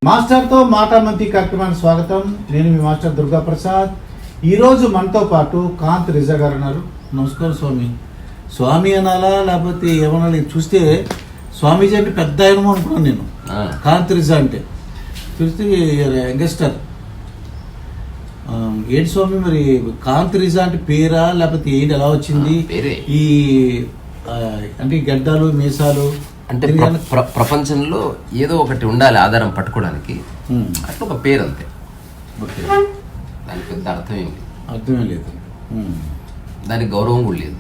మాస్టర్తో మాటామంతి కార్యక్రమానికి స్వాగతం. నేను మీ మాస్టర్ దుర్గా ప్రసాద్. ఈరోజు మనతో పాటు కాంత్ రిజా గారు ఉన్నారు. నమస్కారం స్వామి. స్వామి అనాలా లేకపోతే ఏమన్నా చూస్తే స్వామీజీ అంటే పెద్ద ఆయనమో అనుకున్నాను నేను. కాంత్ రిజా అంటే చూస్తే యంగస్టర్. ఏంటి స్వామి మరి కాంత్ రిజా అంటే పేరా లేకపోతే ఏంటి ఎలా వచ్చింది? ఈ అంటే గడ్డాలు మీసాలు అంటే ప్రపంచంలో ఏదో ఒకటి ఉండాలి ఆధారం పట్టుకోవడానికి, అట్లా ఒక పేరు అంతే. దానికి పెద్ద అర్థమే లేదు, దానికి గౌరవం కూడా లేదు.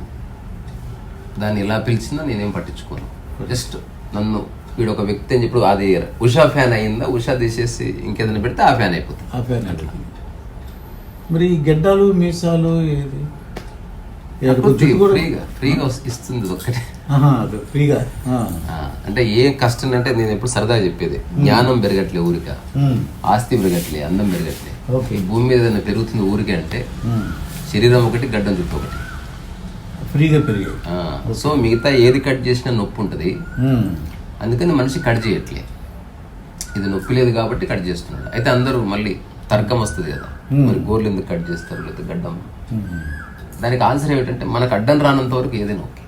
దాన్ని ఎలా పిలిచినా నేనేం పట్టించుకోను. జస్ట్ నన్ను వీడు ఒక వ్యక్తి అని చెప్పి అది ఉషా ఫ్యాన్ అయిందా, ఉషా తీసేసి ఇంకేదైనా పెడితే ఆ ఫ్యాన్ అయిపోతుంది. ఆ ఫ్యాన్ అయిపోతుంది. మరి గడ్డాలు మీసాలు ఏది ఫ్రీగా ఇస్తుంది ఒకటి ఫ్రీగా. అంటే ఏం కష్టం అంటే నేను ఎప్పుడు సరదాగా చెప్పేది, జ్ఞానం పెరగట్లే ఊరిక, ఆస్తి పెరగట్లే, అందం పెరగట్లే. ఈ భూమి మీద ఏదైనా పెరుగుతుంది ఊరికే అంటే శరీరం ఒకటి, గడ్డం చుట్టూ ఒకటి ఫ్రీగా పెరిగి. సో మిగతా ఏది కట్ చేసినా నొప్పి ఉంటుంది. అందుకని మనిషి కట్ చేయట్లే. ఇది నొప్పి లేదు కాబట్టి కట్ చేస్తున్నాడు. అయితే అందరూ మళ్ళీ తర్కం వస్తుంది కదా, మరి గోర్లు ఎందుకు కట్ చేస్తారు లేదా గడ్డం? దానికి ఆన్సర్ ఏమిటంటే మనకు అడ్డం రానంత వరకు ఏదైనా ఓకే.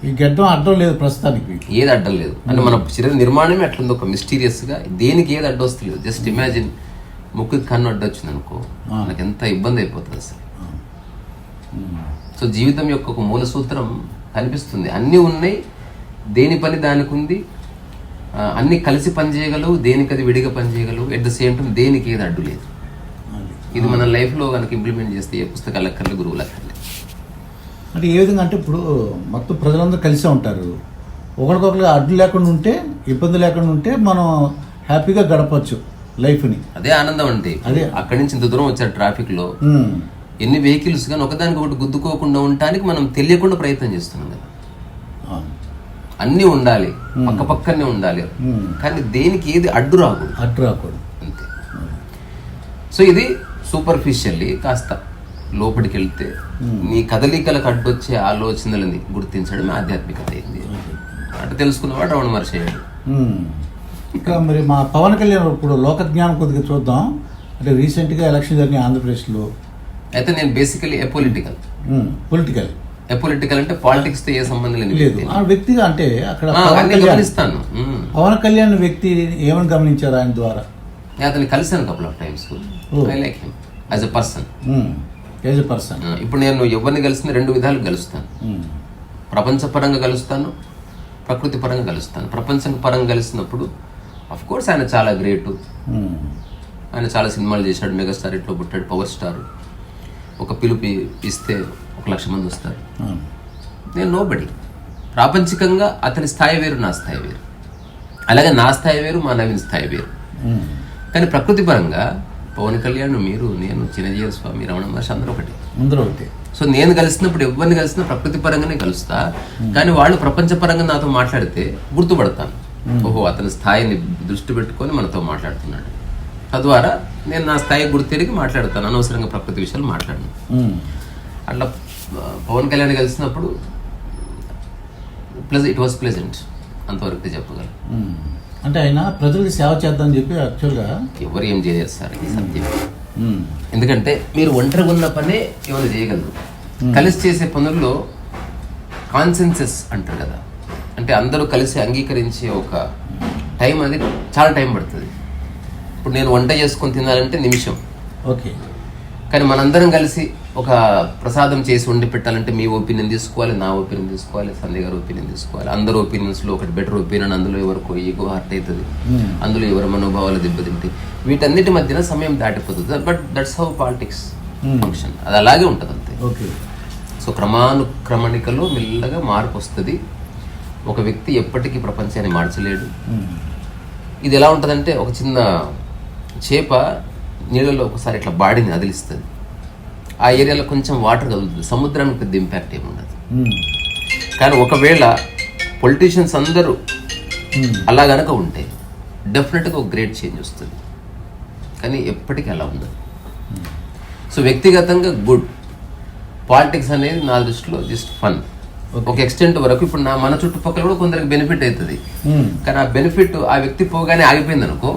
ఈ గడ్డం అడ్డం లేదు ప్రస్తుతానికి, ఏది అడ్డం లేదు. అంటే మన శరీర నిర్మాణమే అట్లుంది, ఒక మిస్టీరియస్ గా. దేనికి ఏది అడ్డం వస్తలేదు. జస్ట్ ఇమాజిన్ ముక్కుకి కన్ను అడ్డొచ్చింది అనుకో, మనకు ఎంత ఇబ్బంది అయిపోతుంది అసలు. సో జీవితం యొక్క ఒక మూల సూత్రం కనిపిస్తుంది. అన్నీ ఉన్నాయి, దేని పని దానికి ఉంది, అన్ని కలిసి పనిచేయగలవు, దేనికి అది విడిగా పనిచేయగలవు. ఎట్ ద సేమ్ టైం దేనికి ఏది అడ్డు లేదు. ఇది మన లైఫ్లో కనుక ఇంప్లిమెంట్ చేస్తే ఏ పుస్తకాలు అక్కర్లే, గురువులు అక్కర్లే. అంటే ఏ విధంగా అంటే ఇప్పుడు మొత్తం ప్రజలందరూ కలిసే ఉంటారు. ఒకరికొకరు అడ్డు లేకుండా ఉంటే, ఇబ్బంది లేకుండా ఉంటే మనం హ్యాపీగా గడపచ్చు లైఫ్ని. అదే ఆనందం అంటే. అదే అక్కడి నుంచి ఇంత దూరం వచ్చారు ట్రాఫిక్లో, ఎన్ని వెహికల్స్ కానీ ఒకదానికి ఒకటి గుద్దుకోకుండా ఉండటానికి మనం తెలియకుండా ప్రయత్నం చేస్తున్నాం కదా. అన్నీ ఉండాలి, పక్క పక్కనే ఉండాలి, కానీ దేనికి ఏది అడ్డు రాకూడదు అంతే. సో ఇది సూపర్ఫిషియల్లీ కాస్త లోపలికి వెళ్తే నీ కదలికలకు అడ్డొచ్చే ఆలోచనలని గుర్తించడమే ఆధ్యాత్మికత అయింది. అంటే తెలుసుకున్నవాడు రవణ మహర్షి అయ్యాడు. ఇంకా మరి మా పవన్ కళ్యాణ్ ఇప్పుడు లోక జ్ఞానం కొద్దిగా చూద్దాం. అంటే రీసెంట్గా ఎలక్షన్ జరిగినాయి ఆంధ్రప్రదేశ్లో. అయితే నేను బేసికలీ పొలిటికల్ అంటే పాలిటిక్స్ తో ఏ సంబంధం లేదు. వ్యక్తిగా అంటే అక్కడ పవన్ కళ్యాణ్ వ్యక్తి ఏమని గమనించారు ఆయన ద్వారా? అతన్ని కలిసాను couple of times. I like him as a person. ఇప్పుడు నేను ఎవరిని కలిసిన రెండు విధాలు కలుస్తాను. ప్రపంచ పరంగా కలుస్తాను, ప్రకృతి పరంగా కలుస్తాను. ప్రపంచ పరంగా కలిసినప్పుడు అఫ్ కోర్స్ ఆయన చాలా గ్రేటు. ఆయన చాలా సినిమాలు చేశాడు, మెగాస్టార్ ఇట్లో పుట్టాడు, పవర్ స్టార్. ఒక పిలుపు ఇస్తే 1,00,000 మంది వస్తారు. నేను నోబడి. ప్రాపంచికంగా అతని స్థాయి వేరు, నా స్థాయి వేరు. అలాగే నా స్థాయి వేరు, మా నవీన్ స్థాయి వేరు. కానీ ప్రకృతి పరంగా పవన్ కళ్యాణ్, మీరు, నేను, చిరంజీవి స్వామి, రమణ మహర్షి అందరూ ఒకటి. సో నేను కలిసినప్పుడు ఎవరిని కలిసినా ప్రకృతి పరంగానే కలుస్తా. కానీ వాళ్ళు ప్రపంచ పరంగా నాతో మాట్లాడితే గుర్తుపడతాను, ఓహో అతని స్థాయిని దృష్టి పెట్టుకొని మనతో మాట్లాడుతున్నాడు. తద్వారా నేను నా స్థాయి గుర్తిరిగి మాట్లాడతాను, అనవసరంగా ప్రకృతి విషయాలు మాట్లాడను. అట్లా పవన్ కళ్యాణ్ కలిసినప్పుడు ఇట్ వాస్ ప్లెజెంట్, అంతవరకు చెప్పగలను. అంటే ఆయన ప్రజలకు సేవ చేద్దామని చెప్పి యాక్చువల్గా ఎవరు ఏం చేస్తారు ఈ సత్యం. ఎందుకంటే మీరు ఒంటరిగా ఉన్న పనే ఏమైనా చేయగలరు. కలిసి చేసే పనుల్లో కాన్సెన్సస్ అంటారు కదా, అంటే అందరూ కలిసి అంగీకరించే ఒక టైం, అది చాలా టైం పడుతుంది. ఇప్పుడు నేను వంట చేసుకొని తినాలంటే నిమిషం, ఓకే. కానీ మనందరం కలిసి ఒక ప్రసాదం చేసి వండి పెట్టాలంటే మీ ఒపీనియన్ తీసుకోవాలి, నా ఒపీనియన్ తీసుకోవాలి, సంధ్య గారి ఒపీనియన్ తీసుకోవాలి. అందరూ ఒపీనియన్స్లో ఒకటి బెటర్ ఒపీనియన్, అందులో ఎవరికో ఈగో హర్ట్ అవుతుంది, అందులో ఎవరి మనోభావాలు దెబ్బతింటాయి. వీటన్నిటి మధ్యన సమయం దాటిపోతుంది. But that's how politics function. అది అలాగే ఉంటుంది అంతే. సో క్రమానుక్రమణికలో మెల్లగా మార్పు వస్తుంది. ఒక వ్యక్తి ఎప్పటికీ ప్రపంచాన్ని మార్చలేడు. ఇది ఎలా ఉంటుందంటే, ఒక చిన్న చేప నీళ్ళలో ఒకసారి ఇట్లా బాడీని అదిలిస్తుంది, ఆ ఏరియాలో కొంచెం వాటర్ కదులుతుంది, సముద్రానికి పెద్ద ఇంపాక్ట్ ఏమి ఉండదు. కానీ ఒకవేళ పొలిటీషియన్స్ అందరూ అలా గనక ఉంటే డెఫినెట్గా ఒక గ్రేట్ చేంజ్ వస్తుంది. కానీ ఎప్పటికీ అలా ఉండదు. సో వ్యక్తిగతంగా గుడ్, పాలిటిక్స్ అనేది నా దృష్టిలో జస్ట్ ఫన్. ఒక ఎక్స్టెంట్ వరకు. ఇప్పుడు మన చుట్టుపక్కల కూడా కొందరికి బెనిఫిట్ అవుతుంది, కానీ ఆ బెనిఫిట్ ఆ వ్యక్తి పోగానే ఆగిపోయింది అనుకో,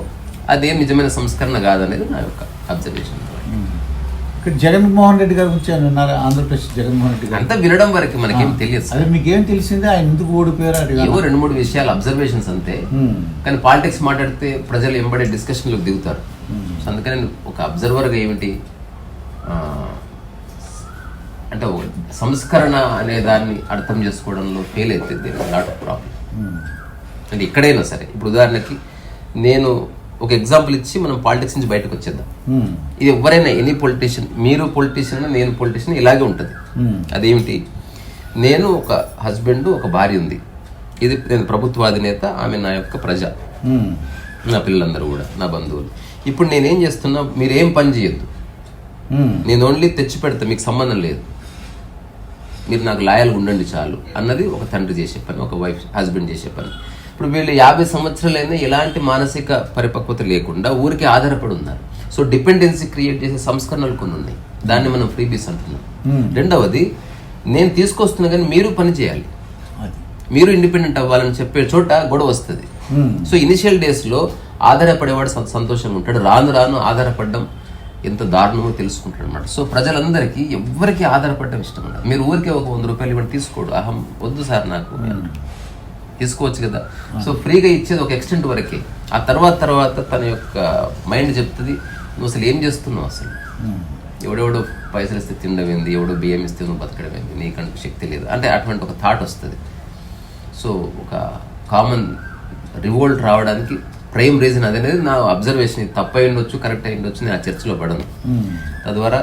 అదేం నిజమైన సంస్కరణ కాదనేది నా యొక్క అబ్జర్వేషన్. జగన్మోహన్ రెడ్డి గారి గురించి అన్నారు, ఆంధ్రప్రదేశ్ జగన్మోహన్ రెడ్డి గారు అంతా వినడం వరకు మనకేం తెలియదు. అదే మీకేం తెలిసిందే, ఆయన ఎందుకు ఓడిపోయారు అది ఏవో 2-3 విషయాలు అబ్జర్వేషన్స్ అంతే. కానీ పాలిటిక్స్ మాట్లాడితే ప్రజలు ఎంబడే డిస్కషన్లోకి దిగుతారు. సో అందుకని ఒక అబ్జర్వర్గా ఏమిటి అంటే సంస్కరణ అనే దాన్ని అర్థం చేసుకోవడంలో ఫెయిల్ అవుతుంది లాట్ ఆఫ్ ప్రాబ్లం. అంటే ఎక్కడైనా సరే, ఇప్పుడు ఉదాహరణకి నేను ఒక ఎగ్జాంపుల్ ఇచ్చి మనం పాలిటిక్స్ నుంచి బయటకు వచ్చేద్దాం. ఇది ఎవరైనా ఎనీ పొలిటీషియన్, మీరు పొలిటీషియన్ నేను పొలిటీషియన్, ఇలాగే ఉంటుంది. అదేమిటి, నేను ఒక హస్బెండ్ ఒక భార్య ఉంది, ఇది నేను ప్రభుత్వ అధినేత, ఆమె నా యొక్క ప్రజ, నా పిల్లలందరూ కూడా నా బంధువులు. ఇప్పుడు నేనేం చేస్తున్నా, మీరు ఏం పని చేయొద్దు, నేను ఓన్లీ తెచ్చి పెడతా, మీకు సంబంధం లేదు, మీరు నాకు లాయల్గా ఉండండి చాలు అన్నది ఒక తండ్రి చేసే పని, ఒక వైఫ్ హస్బెండ్ చేసే పని. ఇప్పుడు వీళ్ళు 50 సంవత్సరాలైనా ఎలాంటి మానసిక పరిపక్వత లేకుండా ఊరికి ఆధారపడి ఉన్నారు. సో డిపెండెన్సీ క్రియేట్ చేసే సంస్కరణలు కొన్ని ఉన్నాయి, దాన్ని మనం ఫ్రీబీస్ అంటున్నాం. రెండవది, నేను తీసుకొస్తున్నా కానీ మీరు పని చేయాలి, మీరు ఇండిపెండెంట్ అవ్వాలని చెప్పే చోట గొడవ వస్తుంది. సో ఇనిషియల్ డేస్లో ఆధారపడేవాడు సంతోషంగా ఉంటాడు, రాను రాను ఆధారపడడం ఎంత దారుణమో తెలుసుకుంటాడు అనమాట. సో ప్రజలందరికీ ఎవరికి ఆధారపడడం ఇష్టం ఉండదు. మీరు ఊరికే ఒక 100 రూపాయలు ఇవ్వండి, తీసుకోడు, అహం వద్దు సార్ నాకు, తీసుకోవచ్చు కదా. సో ఫ్రీగా ఇచ్చేది ఒక ఎక్స్టెంట్ వరకే. ఆ తర్వాత తన యొక్క మైండ్ చెప్తుంది, నువ్వు అసలు ఏం చేస్తున్నావు, అసలు ఎవడెవడో పైసలు ఇస్తే తినడం ఏంది, ఎవడో బియ్యం ఇస్తే నువ్వు బతకడం ఏంది, నీకంటూ శక్తి లేదు అంటే అటువంటి ఒక థాట్ వస్తుంది. సో ఒక కామన్ రివోల్ట్ రావడానికి ప్రైమ్ రీజన్ అదనేది నా అబ్జర్వేషన్. ఇది తప్పై ఉండొచ్చు, కరెక్ట్ అయి ఉండొచ్చు, నేను ఆ చర్చలో పడను. తద్వారా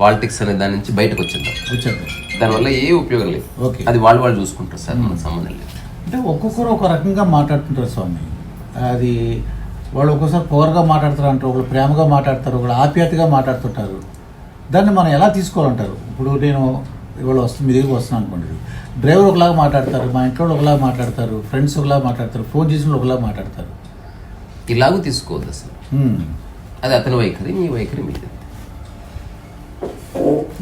పాలిటిక్స్ అనే దాని నుంచి బయటకు వచ్చేద్దాం. దానివల్ల ఏ ఉపయోగం లేదు, అది వాళ్ళు చూసుకుంటారు సార్, మనకు సంబంధం లేదు. అంటే ఒక్కొక్కరు ఒక రకంగా మాట్లాడుతుంటారు స్వామి. అది వాళ్ళు ఒక్కోసారి పవర్గా మాట్లాడతారు అంటారు, ఒకళ్ళు ప్రేమగా మాట్లాడతారు, ఒకళ్ళు ఆప్యాయతగా మాట్లాడుతుంటారు. దాన్ని మనం ఎలా తీసుకోవాలంటారు? ఇప్పుడు నేను ఇవాళ మీ దగ్గరికి వస్తున్నాను అనుకోండి, డ్రైవర్ ఒకలాగా మాట్లాడతారు, మా ఇంట్లో ఒకలాగా మాట్లాడతారు, ఫ్రెండ్స్ ఒకలాగా మాట్లాడతారు, ఫోన్ చేసిన ఒకలాగా మాట్లాడతారు. ఇలాగూ తీసుకోవద్దు అసలు. అది అతని వైఖరి, మీ వైఖరి మీది.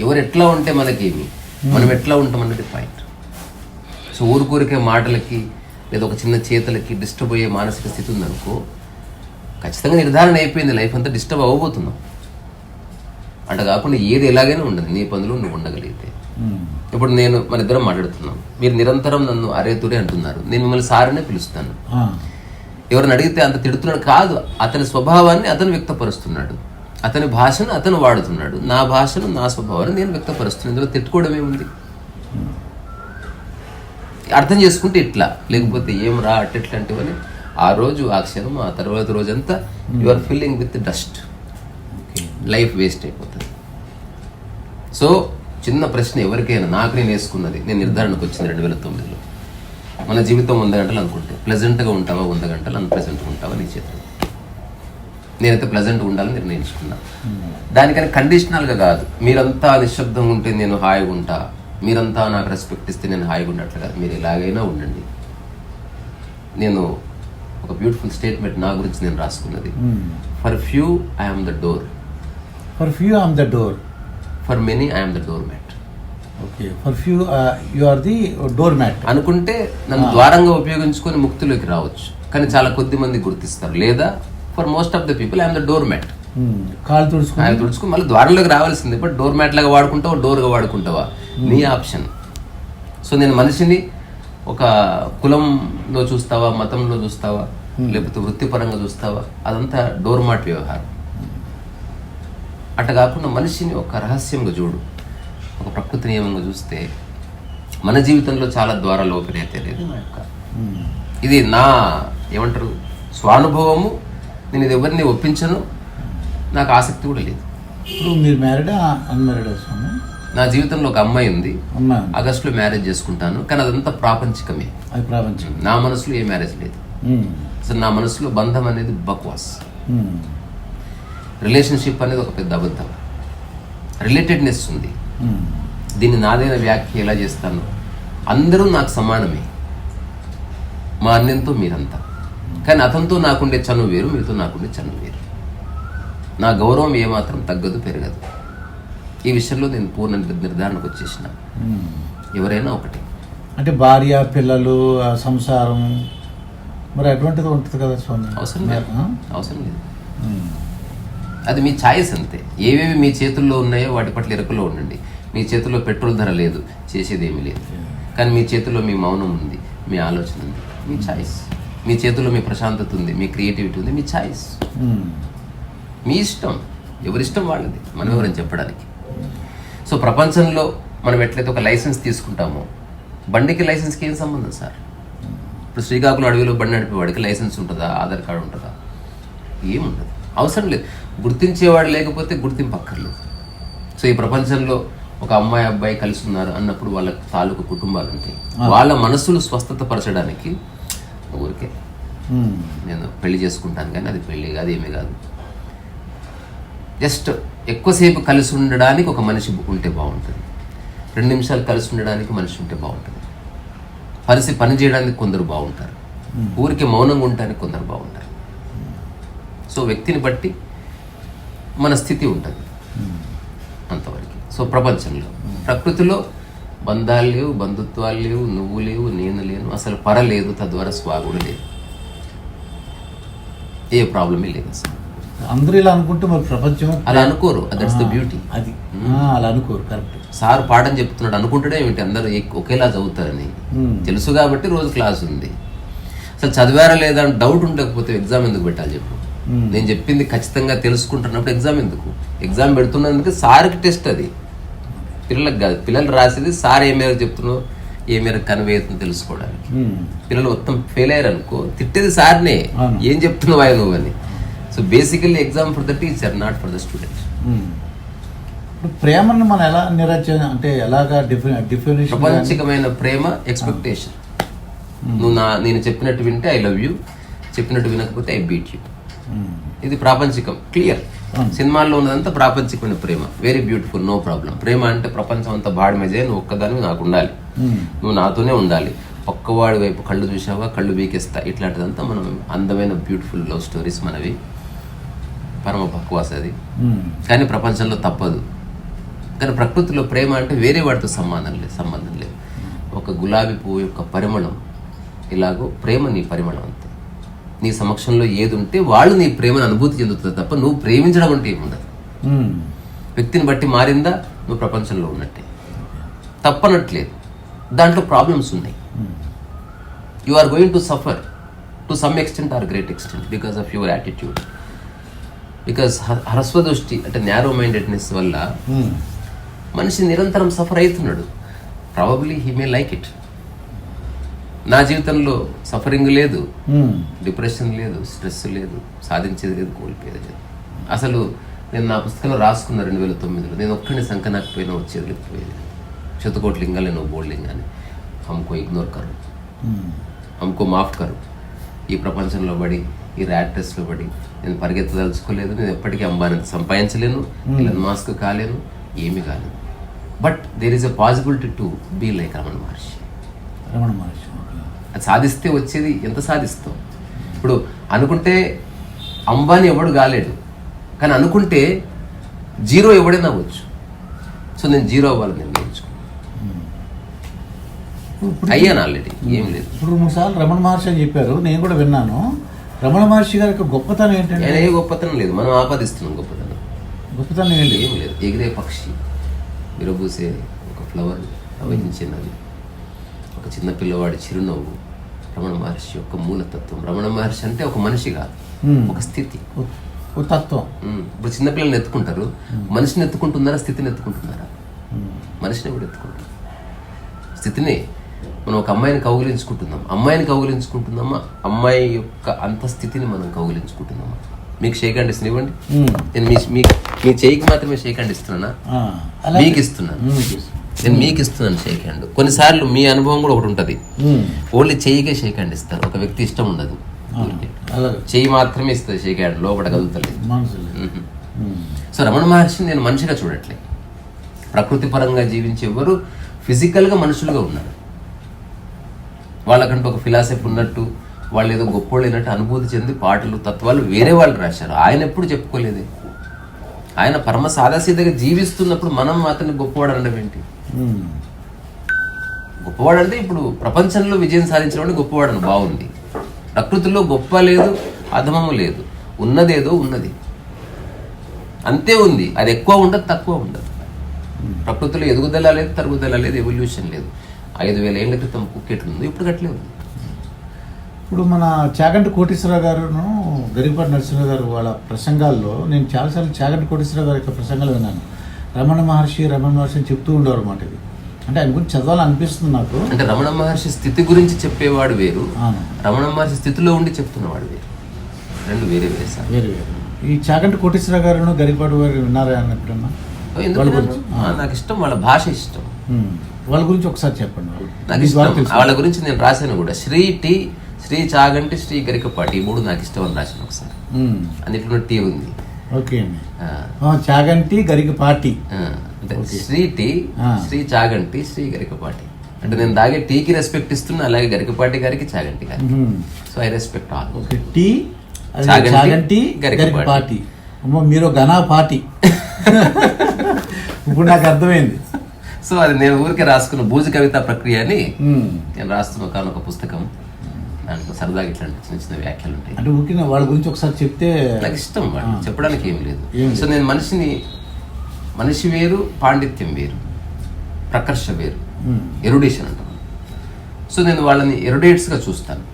ఎవరు ఎట్లా ఉంటే మనకేమి, మనం ఎట్లా ఉంటాం అన్నది పాయింట్. సో ఊరికే మాటలకి లేదా ఒక చిన్న చేతలకి డిస్టర్బ్ అయ్యే మానసిక స్థితి ఉందనుకో, ఖచ్చితంగా నిర్ధారణ అయిపోయింది, లైఫ్ అంతా డిస్టర్బ్ అవ్వబోతున్నాం. అట్లా కాకుండా ఏది ఎలాగైనా ఉండదు, నీ పనులు నువ్వు ఉండగలిగితే. ఇప్పుడు మన ఇద్దరం మాట్లాడుతున్నాం, మీరు నిరంతరం నన్ను అరే తురే అంటున్నారు, నేను మిమ్మల్ని సారనే పిలుస్తాను. ఎవరిని అడిగితే అంత తిడుతున్నాడు కాదు, అతని స్వభావాన్ని అతను వ్యక్తపరుస్తున్నాడు, అతని భాషను అతను వాడుతున్నాడు, నా భాషను నా స్వభావాన్ని నేను వ్యక్తపరుస్తున్నాను. ఇందులో తిట్టుకోవడం ఏముంది? అర్థం చేసుకుంటే ఇట్లా, లేకపోతే ఏం రా అట్టెట్లాంటివని ఆ రోజు ఆ క్షణం ఆ తర్వాత రోజంతా you are filling with dust, life waste అయిపోతుంది. సో చిన్న ప్రశ్న ఎవరికైనా, నాకు నేను వేసుకున్నది, నేను నిర్ధారణకు వచ్చింది 2009లో, మన జీవితం 100 గంటలు అనుకుంటే ప్లెజెంట్గా ఉంటావా, 100 గంటలు అన్ప్లెజెంట్గా ఉంటావా నీ చేతిలో. నేనైతే ప్లెజెంట్గా ఉండాలని నిర్ణయించుకున్నా. దానికని కండిషనల్గా కాదు, మీరంతా నిశ్శబ్దంగా ఉంటే నేను హాయిగా ఉంటా, మీరంతా నాకు రెస్పెక్ట్ ఇస్తే నేను హాయిగా ఉన్నట్లు కాదు, మీరు ఎలాగైనా ఉండండి. నేను ఒక బ్యూటిఫుల్ స్టేట్మెంట్ నా గురించి నేను రాసుకున్నది, for few I'm the door, for few I'm the door, for many I'm the door mat. Okay, for few you are the door mat అనుకుంటే నన్ను ద్వారంగా ఉపయోగించుకొని ముక్తిలోకి రావచ్చు, కానీ చాలా కొద్ది మంది గుర్తిస్తారు. లేదా for most of the people I'm the door mat. కాలు తుడుచుకుని మళ్ళీ ద్వారంలోకి రావాల్సిందే, బట్ డోర్ మ్యాట్ లాగా వాడుకుంటావా, డోర్గా వాడుకుంటావా, నీ ఆప్షన్. సో నేను మనిషిని ఒక కులంలో చూస్తావా, మతంలో చూస్తావా, లేకపోతే వృత్తిపరంగా చూస్తావా, అదంతా డోర్ మ్యాట్ వ్యవహారం. అట్లా కాకుండా మనిషిని ఒక రహస్యంగా చూడు, ఒక ప్రకృతి నియమంగా చూస్తే మన జీవితంలో చాలా ద్వారాలు ఓపెన్ అయితే లేదు. నా యొక్క ఇది నా ఏమంటారు స్వానుభవము, నేను ఇది ఎవరిని ఒప్పించను, నాకు ఆసక్తి కూడా లేదు. ఇప్పుడు మీరు మ్యారీడా అన్మ్యారీడా స్వామి? నా జీవితంలో ఒక అమ్మాయి ఉంది, ఆగస్టులో మ్యారేజ్ చేసుకుంటాను, కానీ అదంతా ప్రాపంచికమే, అది ప్రాపంచికం. నా మనసులో ఏ మ్యారేజ్ లేదు. అసలు నా మనసులో బంధం అనేది బక్వాస్, రిలేషన్షిప్ అనేది ఒక పెద్ద అబద్ధం. రిలేటెడ్నెస్ ఉంది, దీన్ని నాదైన వ్యాఖ్య ఎలా చేస్తాను, అందరూ నాకు సమానమే, మా అన్యంతో మీరంతా, కానీ అతనితో నాకుండే చనువు వేరు, మీతో నాకుండే చనువు వేరు. నా గౌరవం ఏమాత్రం తగ్గదు, పెరగదు. ఈ విషయంలో నేను పూర్ణ నిర్ధారణకు వచ్చేసిన. ఎవరైనా ఒకటి, అంటే భార్య పిల్లలు ఆ సంసారం మరి అటువంటిది ఉంటుంది కదా స్వామి. అవసరం లేదు. అది మీ ఛాయిస్ అంతే. ఏవేవి మీ చేతుల్లో ఉన్నాయో వాటి పట్ల ఇరుకులో ఉండండి. మీ చేతుల్లో పెట్రోల్ ధర లేదు, చేసేది ఏమీ లేదు. కానీ మీ చేతుల్లో మీ మౌనం ఉంది, మీ ఆలోచన ఉంది, మీ ఛాయిస్. మీ చేతుల్లో మీ ప్రశాంతత ఉంది, మీ క్రియేటివిటీ ఉంది, మీ ఛాయిస్. మీ ఇష్టం, ఎవరిష్టం వాళ్ళది, మనం ఎవరని చెప్పడానికి. సో ప్రపంచంలో మనం ఎట్లయితే ఒక లైసెన్స్ తీసుకుంటామో, బండికి లైసెన్స్కి ఏం సంబంధం సార్? ఇప్పుడు శ్రీకాకుళం అడవిలో బండి నడిపే వాడికి లైసెన్స్ ఉంటుందా, ఆధార్ కార్డు ఉంటుందా? ఏముండదు, అవసరం లేదు. గుర్తించేవాడు లేకపోతే గుర్తింపు అక్కర్లేదు. సో ఈ ప్రపంచంలో ఒక అమ్మాయి అబ్బాయి కలిసి ఉన్నారు అన్నప్పుడు వాళ్ళ తాలూకు కుటుంబాలు ఉంటాయి. వాళ్ళ మనసులు స్వస్థత పరచడానికి ఊరికే నేను పెళ్లి చేసుకుంటాను, కానీ అది పెళ్లి కాదు, ఏమీ కాదు. జస్ట్ ఎక్కువసేపు కలిసి ఉండడానికి ఒక మనిషి ఉంటే బాగుంటుంది. 2 నిమిషాలు కలిసి ఉండడానికి మనిషి ఉంటే బాగుంటుంది. పని చేయడానికి కొందరు బాగుంటారు, ఊరికి మౌనంగా ఉండడానికి కొందరు బాగుంటారు. సో వ్యక్తిని బట్టి మన స్థితి ఉంటుంది అంతవరకు. సో ప్రపంచంలో, ప్రకృతిలో బంధాలు లేవు, బంధుత్వాలు లేవు, నువ్వు లేవు, నేను లేను, అసలు లేదు, తద్వారా స్వాగుడు లేదు, ఏ ప్రాబ్లమే లేదు అసలు. అందరూ ఇలా అనుకుంటే మరి ప్రపంచం అలా అనుకోరు. That's the beauty. అది అలా అనుకోరు. కరెక్ట్. సార్ పాఠం చెప్తున్నాడు అనుకుంటాడే ఏమిటి, అందరూ ఒకేలా చదువుతారని తెలుసు కాబట్టి రోజు క్లాస్ ఉంది. అసలు చదివారా లేదా అని డౌట్ ఉండకపోతే ఎగ్జామ్ ఎందుకు పెట్టాలి చెప్పు? నేను చెప్పింది ఖచ్చితంగా తెలుసుకుంటున్నప్పుడు ఎగ్జామ్ ఎందుకు? ఎగ్జామ్ పెడుతున్నందుకు సార్కి టెస్ట్, అది పిల్లలకు కాదు. పిల్లలు రాసేది సార్ ఏ మేరకు చెప్తున్నావు, ఏ మేరకు కన్వే అవుతుందో తెలుసుకోవడానికి. పిల్లలు మొత్తం ఫెయిల్ అయ్యారు అనుకో, తిట్టేది సార్నే, ఏం చెప్తున్నావా నువ్వు అని. So basically exam for the teacher, not for the student. ప్రేమను మనం ఎలా నిర్వచన అంటే ఎలాగా డిఫినిషన్? ప్రపంచికమైన ప్రేమ ఎక్స్పెక్టేషన్. నేను చెప్పినట్టు వింటే ఐ లవ్ యూ, చెప్పినట్టు వినకపోతే ఐ బీట్ యూ. ఇది ప్రాపంచికం, క్లియర్. సినిమాల్లో ఉన్నదంతా ప్రాపంచికమైన ప్రేమ, వెరీ బ్యూటిఫుల్, నో ప్రాబ్లం. ప్రేమ అంటే ప్రపంచం అంతా బాడిమేజే, నువ్వు ఒక్కదాన్ని నాకు ఉండాలి, నువ్వు నాతోనే ఉండాలి, ఒక్కవాడి వైపు కళ్ళు చూసావా కళ్ళు బీకేస్తా, ఇట్లాంటిదంతా మనం అందమైన బ్యూటిఫుల్ లవ్ స్టోరీస్ మనవి, పరమ పక్వాస్ అది. కానీ ప్రపంచంలో తప్పదు. కానీ ప్రకృతిలో ప్రేమ అంటే వేరే వాటితో సంబంధం లేదు. ఒక గులాబీ పువ్వు యొక్క పరిమళం ఇలాగో ప్రేమ నీ పరిమళం అంతే. నీ సమక్షంలో ఏది ఉంటే వాళ్ళు నీ ప్రేమను అనుభూతి చెందుతుంది తప్ప నువ్వు ప్రేమించడం అంటే ఏముండదు. వ్యక్తిని బట్టి మారిందా నువ్వు ప్రపంచంలో ఉన్నట్టే, తప్పనట్లేదు. దాంట్లో ప్రాబ్లమ్స్ ఉన్నాయి. You are going to suffer to some extent or great extent because of your attitude. Because హ్రస్వదృష్టి అంటే న్యారో మైండెడ్నెస్ వల్ల మనిషి నిరంతరం సఫర్ అవుతున్నాడు. Probably he may like it. నా జీవితంలో సఫరింగ్ లేదు, డిప్రెషన్ లేదు, స్ట్రెస్ లేదు, సాధించేది లేదు, కోల్పోయేది లేదు. అసలు నేను నా పుస్తకంలో రాసుకున్న 2009లో నేను ఒక్కడిని సంకనాకపోయినా వచ్చేది లేకపోయేది. శతకోటి లింగాలు నేను బోల్డ్ లింగాన్ని హమ్కో ఇగ్నోర్ కరు, హమ్కో మాఫ్ కరు. ఈ ప్రపంచంలో పడి, ఈ ర్యాట్ రేస్లో పడి నేను పరిగెత్తదలుచుకోలేదు. నేను ఎప్పటికీ అంబానీ సంపాదించలేను, ఇలాన్ మాస్క్ కాలేను, ఏమీ కాలేదు. But there is a possibility to be like Ramana Maharshi. అది సాధిస్తే వచ్చేది ఎంత సాధిస్తాం. ఇప్పుడు అనుకుంటే అంబానీ ఎవడు కాలేడు, కానీ అనుకుంటే జీరో ఎవడైనా అవ్వచ్చు. సో నేను జీరో అవ్వాలని నిర్ణయించుకున్నాను. అయ్యాను ఆల్రెడీ, ఏం లేదు. ఇప్పుడు 3 సార్లు రమణ మహర్షి అని చెప్పారు, నేను కూడా విన్నాను. రమణ మహర్షి గారి యొక్క గొప్పతనం ఏంటంటే? ఏ గొప్పతనం లేదు, మనం ఆపాదిస్తున్నాం గొప్పతనం. గొప్పతనం ఏంటి? ఏం లేదు. ఎగిరే పక్షి, విరబూసే ఒక ఫ్లవర్, ప్రవహించినది ఒక చిన్న పిల్లవాడి చిరునవ్వు, రమణ మహర్షి యొక్క మూలతత్వం. రమణ మహర్షి అంటే ఒక మనిషి కాదు, ఒక స్థితి, ఒక తత్వం. ఇప్పుడు చిన్నపిల్లల్ని ఎత్తుకుంటారు, మనిషిని ఎత్తుకుంటున్నారా, స్థితిని ఎత్తుకుంటున్నారా? మనిషిని కూడా ఎత్తుకుంటారు, స్థితిని. మనం ఒక అమ్మాయిని కౌగిలించుకుంటున్నామా, అమ్మాయి యొక్క అంత స్థితిని మనం కౌగిలించుకుంటున్నామా? మీకు షేక్ హ్యాండ్ ఇవ్వండి. నేను మీ చేయికి మాత్రమే షేక్ హ్యాండ్ ఇస్తున్నానా? మీకు ఇస్తున్నాను, నేను మీకు ఇస్తున్నాను షేక్ హ్యాండ్. కొన్నిసార్లు మీ అనుభవం కూడా ఒకటి ఉంటుంది, ఓన్లీ చెయ్యికే షేక్ హ్యాండ్ ఇస్తారు. ఒక వ్యక్తి ఇష్టం ఉండదు, చెయ్యి మాత్రమే ఇస్తుంది షేక్ హ్యాండ్, లోపల కదులుతలేదు. సో రమణ మహర్షిని నేను మనిషిగా చూడట్లే. ప్రకృతి పరంగా జీవించే ఎవరు ఫిజికల్గా మనుషులుగా ఉన్నారు. వాళ్ళకంటూ ఒక ఫిలాసఫీ ఉన్నట్టు, వాళ్ళు ఏదో గొప్పోళ్ళు అయినట్టు అనుభూతి చెంది పాటలు, తత్వాలు వేరే వాళ్ళు రాశారు. ఆయన ఎప్పుడు చెప్పుకోలేదే. ఆయన పరమ సాదాసీదగా జీవిస్తున్నప్పుడు మనం అతన్ని గొప్పవాడు అనడం ఏంటి? గొప్పవాడు అంటే ఇప్పుడు ప్రపంచంలో విజయం సాధించిన వాడు గొప్పవాడు అని బాగుంది. ప్రకృతిలో గొప్ప లేదు, అధమము లేదు, ఉన్నదేదో ఉన్నది, అంతే ఉంది. అది ఎక్కువ ఉండదు, తక్కువ ఉండదు. ప్రకృతిలో ఎదుగుదల లేదు, తరుగుదల లేదు, ఎవల్యూషన్ లేదు. 5,000 ఏళ్ల క్రితం కుక్కెట్లు ఉంది, ఇప్పుడు గట్లే ఉంది. ఇప్పుడు మన చాగంటి కోటేశ్వరరావు గారును గరికపాటి నరసింహ గారు వాళ్ళ ప్రసంగాల్లో నేను చాలాసార్లు చాగంటి కోటేశ్వరరావు గారి యొక్క ప్రసంగాలు విన్నాను. రమణ మహర్షి అని చెప్తూ ఉండేవారు అన్నమాట. ఇది అంటే ఆయన గురించి చదవాలని అనిపిస్తుంది నాకు. అంటే రమణ మహర్షి స్థితి గురించి చెప్పేవాడు వేరు, రమణ మహర్షి స్థితిలో ఉండి చెప్తున్నవాడు వేరు, రెండు వేరే వేరే సార్. వేరు వేరు. ఈ చాగంటి కోటేశ్వరరావు గారు గరికపాటి గారు విన్నారా అన్నప్పుడన్నా? నాకు ఇష్టం, వాళ్ళ భాష ఇష్టం. వాళ్ళ గురించి ఒకసారి చెప్పండి. నాకు ఇష్టం వాళ్ళ గురించి. నేను రాశాను కూడా, శ్రీ చాగంటి, శ్రీ గరికపాటి, ఈ 3 నాకు ఇష్టం అని రాశాను ఒకసారి. అన్నిట్లో టీ ఉంది. ఓకే అండి. చాగంటి గరికపాటి అంటే శ్రీ చాగంటి, శ్రీ గరికపాటి. అంటే నేను తాగే టీకి రెస్పెక్ట్ ఇస్తున్నా, అలాగే గరికపాటి గారికి, చాగంటి గారికి. So I respect all. Okay, టీ చాగంటి గరికపాటి. మీరు ఘనా పార్టీ. ఇప్పుడు నాకు అర్థమైంది. సో అది నేను ఊరికే రాసుకున్న బూజు కవిత ప్రక్రియ అని నేను రాస్తున్న ఒక పుస్తకం. దాంట్లో సరదాగా ఇట్లాంటి చిన్న చిన్న వ్యాఖ్యలు ఉంటాయి. అంటే ఊరికే వాళ్ళ గురించి ఒకసారి చెప్తే నాకు ఇష్టం. వాళ్ళు చెప్పడానికి ఏం లేదు. సో నేను మనిషి వేరు, పాండిత్యం వేరు, ప్రకర్ష వేరు, ఎరుడేషన్ అంటాను. సో నేను వాళ్ళని ఎరుడేట్స్గా చూస్తాను.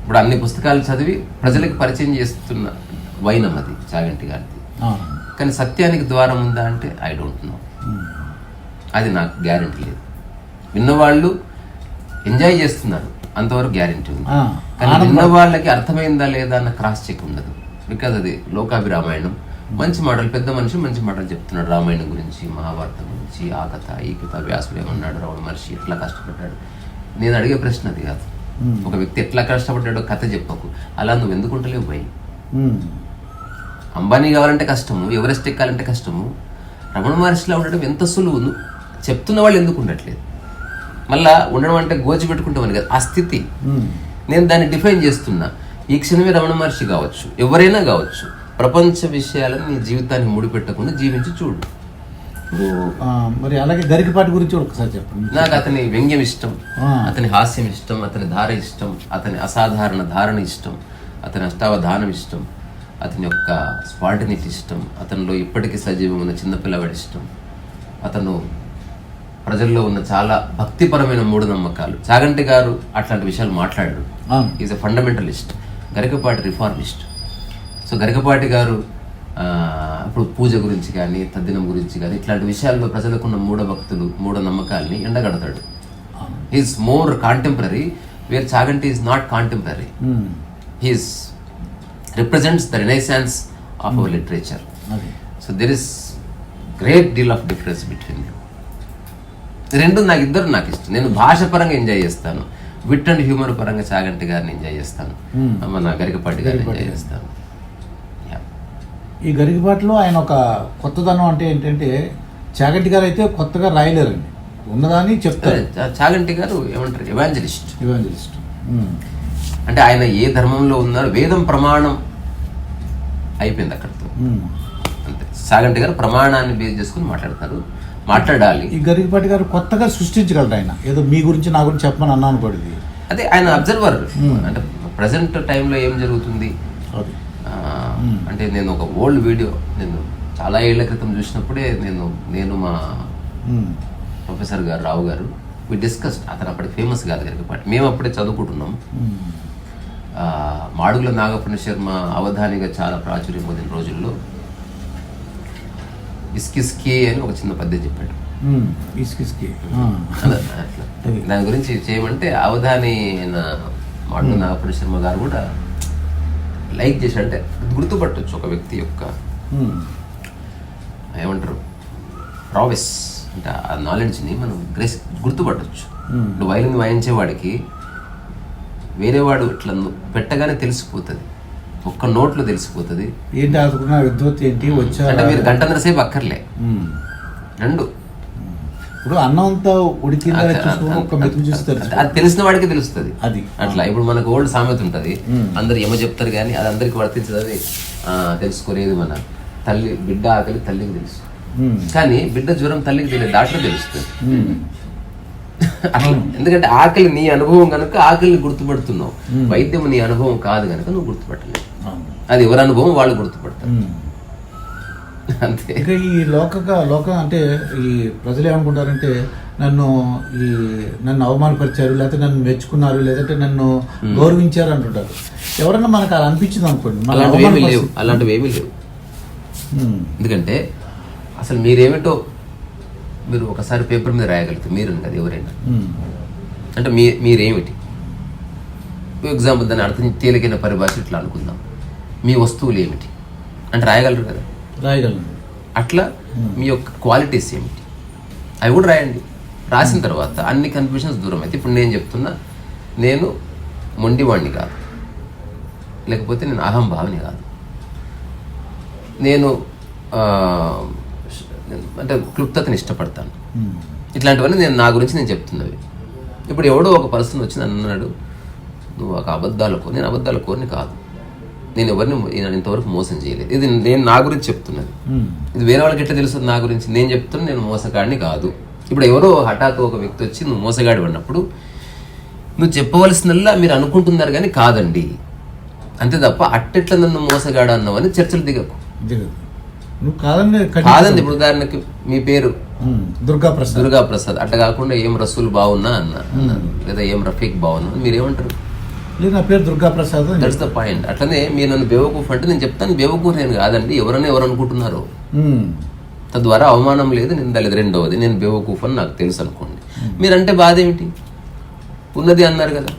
ఇప్పుడు అన్ని పుస్తకాలు చదివి ప్రజలకు పరిచయం చేస్తున్న వైనం అది చాగంటి గారిది. కానీ సత్యానికి ద్వారం ఉందా అంటే ఐ డోంట్ నో. అది నాకు గ్యారెంటీ లేదు. విన్నవాళ్ళు ఎంజాయ్ చేస్తున్నారు, అంతవరకు గ్యారెంటీ ఉంది. కానీ విన్న వాళ్ళకి అర్థమైందా లేదా అన్న క్రాస్ చెక్ ఉండదు. బికాజ్ అది లోకాభిరామాయణం, మంచి మాటలు, పెద్ద మనిషి మంచి మాటలు చెప్తున్నాడు రామాయణం గురించి, మహాభారతం గురించి, ఆ కథ ఈ కథ, వ్యాసుడు ఏమన్నాడు, రమణ మహర్షి ఎట్లా కష్టపడ్డాడు. నేను అడిగే ప్రశ్న అది కాదు. ఒక వ్యక్తి ఎట్లా కష్టపడ్డాడో కథ చెప్పకు, అలా నువ్వు ఎందుకుంటలేవు పోయి. అంబానీ కావాలంటే కష్టము, ఎవరెస్ట్ ఎక్కాలంటే కష్టము, రమణ మహర్షిలా ఉండడం ఎంత సులువు. చెప్తున్న వాళ్ళు ఎందుకు ఉండట్లేదు? మళ్ళా ఉండడం అంటే గోచి పెట్టుకుంటామని కదా, ఆ స్థితి. నేను దాన్ని డిఫైన్ చేస్తున్నా. ఈ క్షణమే రమణ మహర్షి కావచ్చు, ఎవరైనా కావచ్చు, ప్రపంచ విషయాలను నీ జీవితాన్ని ముడిపెట్టకుండా జీవించి చూడు. మరి అలాగే గరికపాటి గురించి ఒకసారి చెప్పండి. నాకు అతని వ్యంగ్యం ఇష్టం, అతని హాస్యం ఇష్టం, అతని ధార ఇష్టం, అతని అసాధారణ ధారణ ఇష్టం, అతని అష్టావధానం ఇష్టం, అతని యొక్క స్పాంటనిటీ ఇష్టం, అతనిలో ఇప్పటికీ సజీవం ఉన్న చిన్నపిల్లవాడి ఇష్టం, అతను ప్రజల్లో ఉన్న చాలా భక్తిపరమైన మూఢనమ్మకాలు. చాగంటి గారు అట్లాంటి విషయాలు మాట్లాడారు. Is a fundamentalist. Garikapati reformist. So Garikapati గారు ఇప్పుడు పూజ గురించి కానీ, తద్దినం గురించి కానీ, ఇట్లాంటి విషయాల్లో ప్రజలకున్న మూఢనమ్మకాల్ని ఎండగడతాడు. Is more contemporary, where Chaganti is not contemporary. He's represents the renaissance of our literature. So there is great deal of difference between them. ఇద్దరు నాకు ఇష్టం. నేను భాష పరంగా ఎంజాయ్ చేస్తాను, విట్ అండ్ హ్యూమర్ పరంగా చాగంటి గారిని ఎంజాయ్ చేస్తాను, మన గరికపాటి గారిని ఎంజాయ్ చేస్తాను. ఈ గరికపాటిలో ఆయన ఒక కొత్తదనం అంటే ఏంటంటే, చాగంటి గారు అయితే కొత్తగా రాయలేరండి, ఉన్నదాన్ని చెప్తారు. చాగంటి గారు ఏమంటారు, ఎవాంజలిస్ట్. అంటే ఆయన ఏ ధర్మంలో ఉన్నారు, వేదం ప్రమాణం అయిపోయింది అక్కడితో, అంతే. చాగంటి గారు ప్రమాణాన్ని బేస్ చేసుకుని మాట్లాడాలి. ఈ గరికపాటి గారు కొత్తగా సృష్టించగలరు. ఆయన ఏదో మీ గురించి నా గురించి చెప్పమని అన్నాను పడింది. అదే ఆయన అబ్జర్వర్. అంటే ప్రజెంట్ టైంలో ఏం జరుగుతుంది అంటే, నేను ఒక ఓల్డ్ వీడియో నేను చాలా ఏళ్ల క్రితం చూసినప్పుడే నేను మా ప్రొఫెసర్ గారు రావు గారు వి డిస్కస్డ్. అతను అప్పటికి ఫేమస్ కాదు గరికపాటి, మేము అప్పుడే చదువుకుంటున్నాం. మాడుగుల నాగపూర్ణ శర్మ అవధానిగా చాలా ప్రాచుర్యం పొందిన రోజుల్లో ఇస్కిస్కే అని ఒక చిన్న పద్యం చెప్పాడు. దాని గురించి చేయమంటే అవధాని మాడుగుల నాగపూర్ణ శర్మ గారు కూడా లైక్ చేశాడు. అంటే గుర్తుపట్టవచ్చు ఒక వ్యక్తి యొక్క ఏమంటారు ప్రావెస్, అంటే ఆ నాలెడ్జ్ని మనం గుర్తుపట్టవచ్చు. ఇప్పుడు వైలిన్ వాయించేవాడికి వేరేవాడు ఇట్లా పెట్టగానే తెలిసిపోతుంది, ఒక్క నోట్లో తెలిసిపోతుంది. ఏంటి ఆదుకున్న విద్వత్ ఏంటి వచ్చా అంటే మీరు గంటన్నర సేపు అక్కర్లే, రెండు. ఇప్పుడు అన్నం అంతా ఉడికిందా అది తెలిసిన వాడికి తెలుస్తుంది. అది అట్లా ఇప్పుడు మనకు ఓల్డ్ సామెత ఉంటుంది, అందరు ఏమో చెప్తారు కానీ అది అందరికి వర్తించదు. అది తెలుసుకునేది మన తల్లి, బిడ్డ ఆకలి తల్లికి తెలుసు, కానీ బిడ్డ జ్వరం తల్లికి తెలియదు, డాక్టర్ తెలుస్తుంది. అట్లా. ఎందుకంటే ఆకలి నీ అనుభవం కనుక ఆకలిని గుర్తుపడుతున్నావు, వైద్యం నీ అనుభవం కాదు కనుక నువ్వు గుర్తుపట్టలేవు. అది ఎవరి అనుభవం వాళ్ళు గుర్తుపడతారు అంతే. ఇంకా ఈ లోక అంటే ఈ ప్రజలు ఏమనుకుంటారంటే నన్ను అవమానపరిచారు, లేకపోతే నన్ను మెచ్చుకున్నారు, లేదంటే నన్ను గౌరవించారు అంటుంటారు. ఎవరన్నా మనకు అలా అనిపించింది అనుకోండి, అలాంటివి ఏమీ లేవు. ఎందుకంటే అసలు మీరేమిటో మీరు ఒకసారి పేపర్ మీద రాయగలుగుతారు, మీరు కదా ఎవరైనా. అంటే మీరేమిటి, ఎగ్జాంపుల్ దాన్ని అర్థం తేలికైన పరిభాష ఇట్లా అనుకుందాం, మీ వస్తువులు ఏమిటి అంటే రాయగలరు కదా, రాయగలరు. అట్లా మీ యొక్క క్వాలిటీస్ ఏమిటి అవి కూడా రాయండి. రాసిన తర్వాత అన్ని కన్ఫ్యూషన్స్ దూరం అయితే, ఇప్పుడు నేను చెప్తున్నా, నేను మొండివాడిని కాదు, లేకపోతే నేను అహంభావిని కాదు, నేను అంటే క్లుప్తతని ఇష్టపడతాను, ఇట్లాంటివన్నీ నేను నా గురించి నేను చెప్తున్నవి. ఇప్పుడు ఎవడో ఒక పర్సన్ వచ్చి నన్ను అన్నాడు, నువ్వు ఒక నేను అబద్ధాల కోరిని కాదు, నేను ఎవరిని ఇంతవరకు మోసం చేయలేదు. ఇది నేను నా గురించి చెప్తున్నది. ఇది వేరే వాళ్ళకి ఎట్లా తెలుస్తుంది నా గురించి? నేను చెప్తున్నా నేను మోసగాడిని కాదు. ఇప్పుడు ఎవరో హఠాత్తు ఒక వ్యక్తి వచ్చి నువ్వు మోసగాడి అన్నప్పుడు నువ్వు చెప్పవలసినల్లా మీరు అనుకుంటున్నారు కానీ కాదండి అంతే తప్ప అట్టెట్లా నన్ను మోసగాడు అన్నావని చర్చలు దిగకు. నువ్వు కాదండి. ఇప్పుడు ఉదాహరణకి మీ పేరు దుర్గాప్రసాద్, అట్లా కాకుండా ఏం రసూల్ బాగున్నా అన్నా, లేదా ఏం రఫీక్ బాగున్నా, మీరేమంటారు? నా పేరు దుర్గాప్రసాద్. That's the point. అట్లనే మీరు నన్ను బేవకూఫ్ అంటే నేను చెప్తాను బేవకూఫ్ నేను కాదండి, ఎవరు అనుకుంటున్నారు, తద్వారా అవమానం లేదు, నింద లేదు. రెండవది నేను బేవకూఫ్ అని నాకు తెలుసు అనుకోండి, మీరంటే బాధ ఏమిటి? ఉన్నది అన్నారు కదా.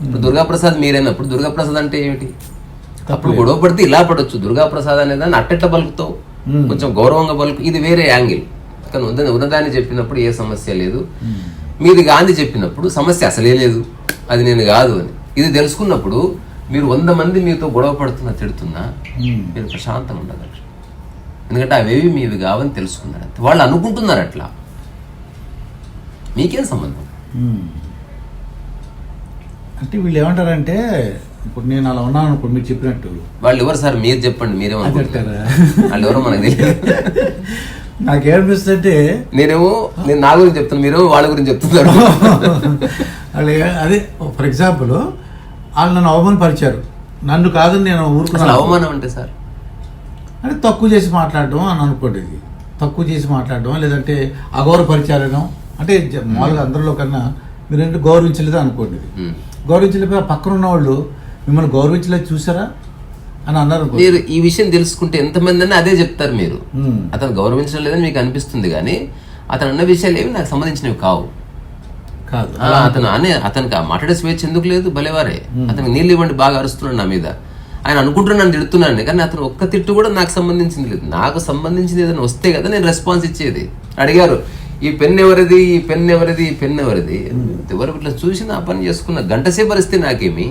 ఇప్పుడు దుర్గాప్రసాద్ మీరైనప్పుడు దుర్గాప్రసాద్ అంటే ఏమిటి? అప్పుడు గొడవ పడితే ఇలా పడవచ్చు, దుర్గాప్రసాద్ అనేదాన్ని అట్టెట్ల పలుకుతావు, కొంచెం గౌరవంగా పలుకు, ఇది వేరే యాంగిల్. కానీ ఉన్నదాన్ని చెప్పినప్పుడు ఏ సమస్య లేదు, మీది గాంధీ చెప్పినప్పుడు సమస్య అసలే లేదు, అది నేను కాదు అని. ఇది తెలుసుకున్నప్పుడు మీరు 100 మంది మీతో గొడవ పడుతున్నా తిడుతున్నా మీరు ప్రశాంతంగా ఉండగలరు. ఎందుకంటే అవేవి మీవి కావని తెలుసుకున్నారు. వాళ్ళు అనుకుంటున్నారు అట్లా, మీకేం సంబంధం? అంటే వీళ్ళు ఏమంటారంటే, ఇప్పుడు నేను అలా ఉన్నాను అనుకోండి, మీరు చెప్పినట్టు. వాళ్ళు ఎవరు సార్ మీరు చెప్పండి, మీరేమనుకుంటారు? వాళ్ళు ఎవరో మనకు తెలియదు. నాకేమనిపిస్తుంటే నేను నా గురించి చెప్తాను, మీరు వాళ్ళ గురించి చెప్తున్నారు. అదే ఫర్ ఎగ్జాంపుల్ వాళ్ళు నన్ను అవమానపరిచారు, నన్ను కాదని నేను ఊరుకున్నాను. అవమానం అంటే సార్ అంటే తక్కువ చేసి మాట్లాడడం అని అనుకోండి, తక్కువ చేసి మాట్లాడడం, లేదంటే అగౌరవపరిచారనో, అంటే మామూలుగా అందరిలో కన్నా మీరేంటి గౌరవించలేదు అనుకోండి. గౌరవించలేకపోతే పక్కన ఉన్న వాళ్ళు మిమ్మల్ని గౌరవించలేదు చూసారా అని అన్నారు. మీరు ఈ విషయం తెలుసుకుంటే ఎంతమంది అన్నా అదే చెప్తారు. మీరు అతను గౌరవించడం లేదని మీకు అనిపిస్తుంది, కానీ అతను అన్న విషయాలు ఏమి నాకు సంబంధించినవి కాదు. అతనికి మాట్లాడే స్వేచ్ఛ ఎందుకు లేదు? భలేవారే, అతనికి నీళ్ళు ఇవ్వండి, బాగా అరుస్తున్నాడు నా మీద, ఆయన అనుకుంటున్నాను నన్ను తిడుతున్నాను, కానీ అతను ఒక్క తిట్టు కూడా నాకు సంబంధించింది లేదు. నాకు సంబంధించింది ఏదైనా వస్తే కదా నేను రెస్పాన్స్ ఇచ్చేది. అడిగారు ఈ పెన్ ఎవరిది, ఈ పెన్ ఎవరిది, ఈ పెన్ ఎవరిది, ఎవరు ఇట్లా చూసి నా పని చేసుకున్న గంట సేపు పరిస్థితి నాకేమి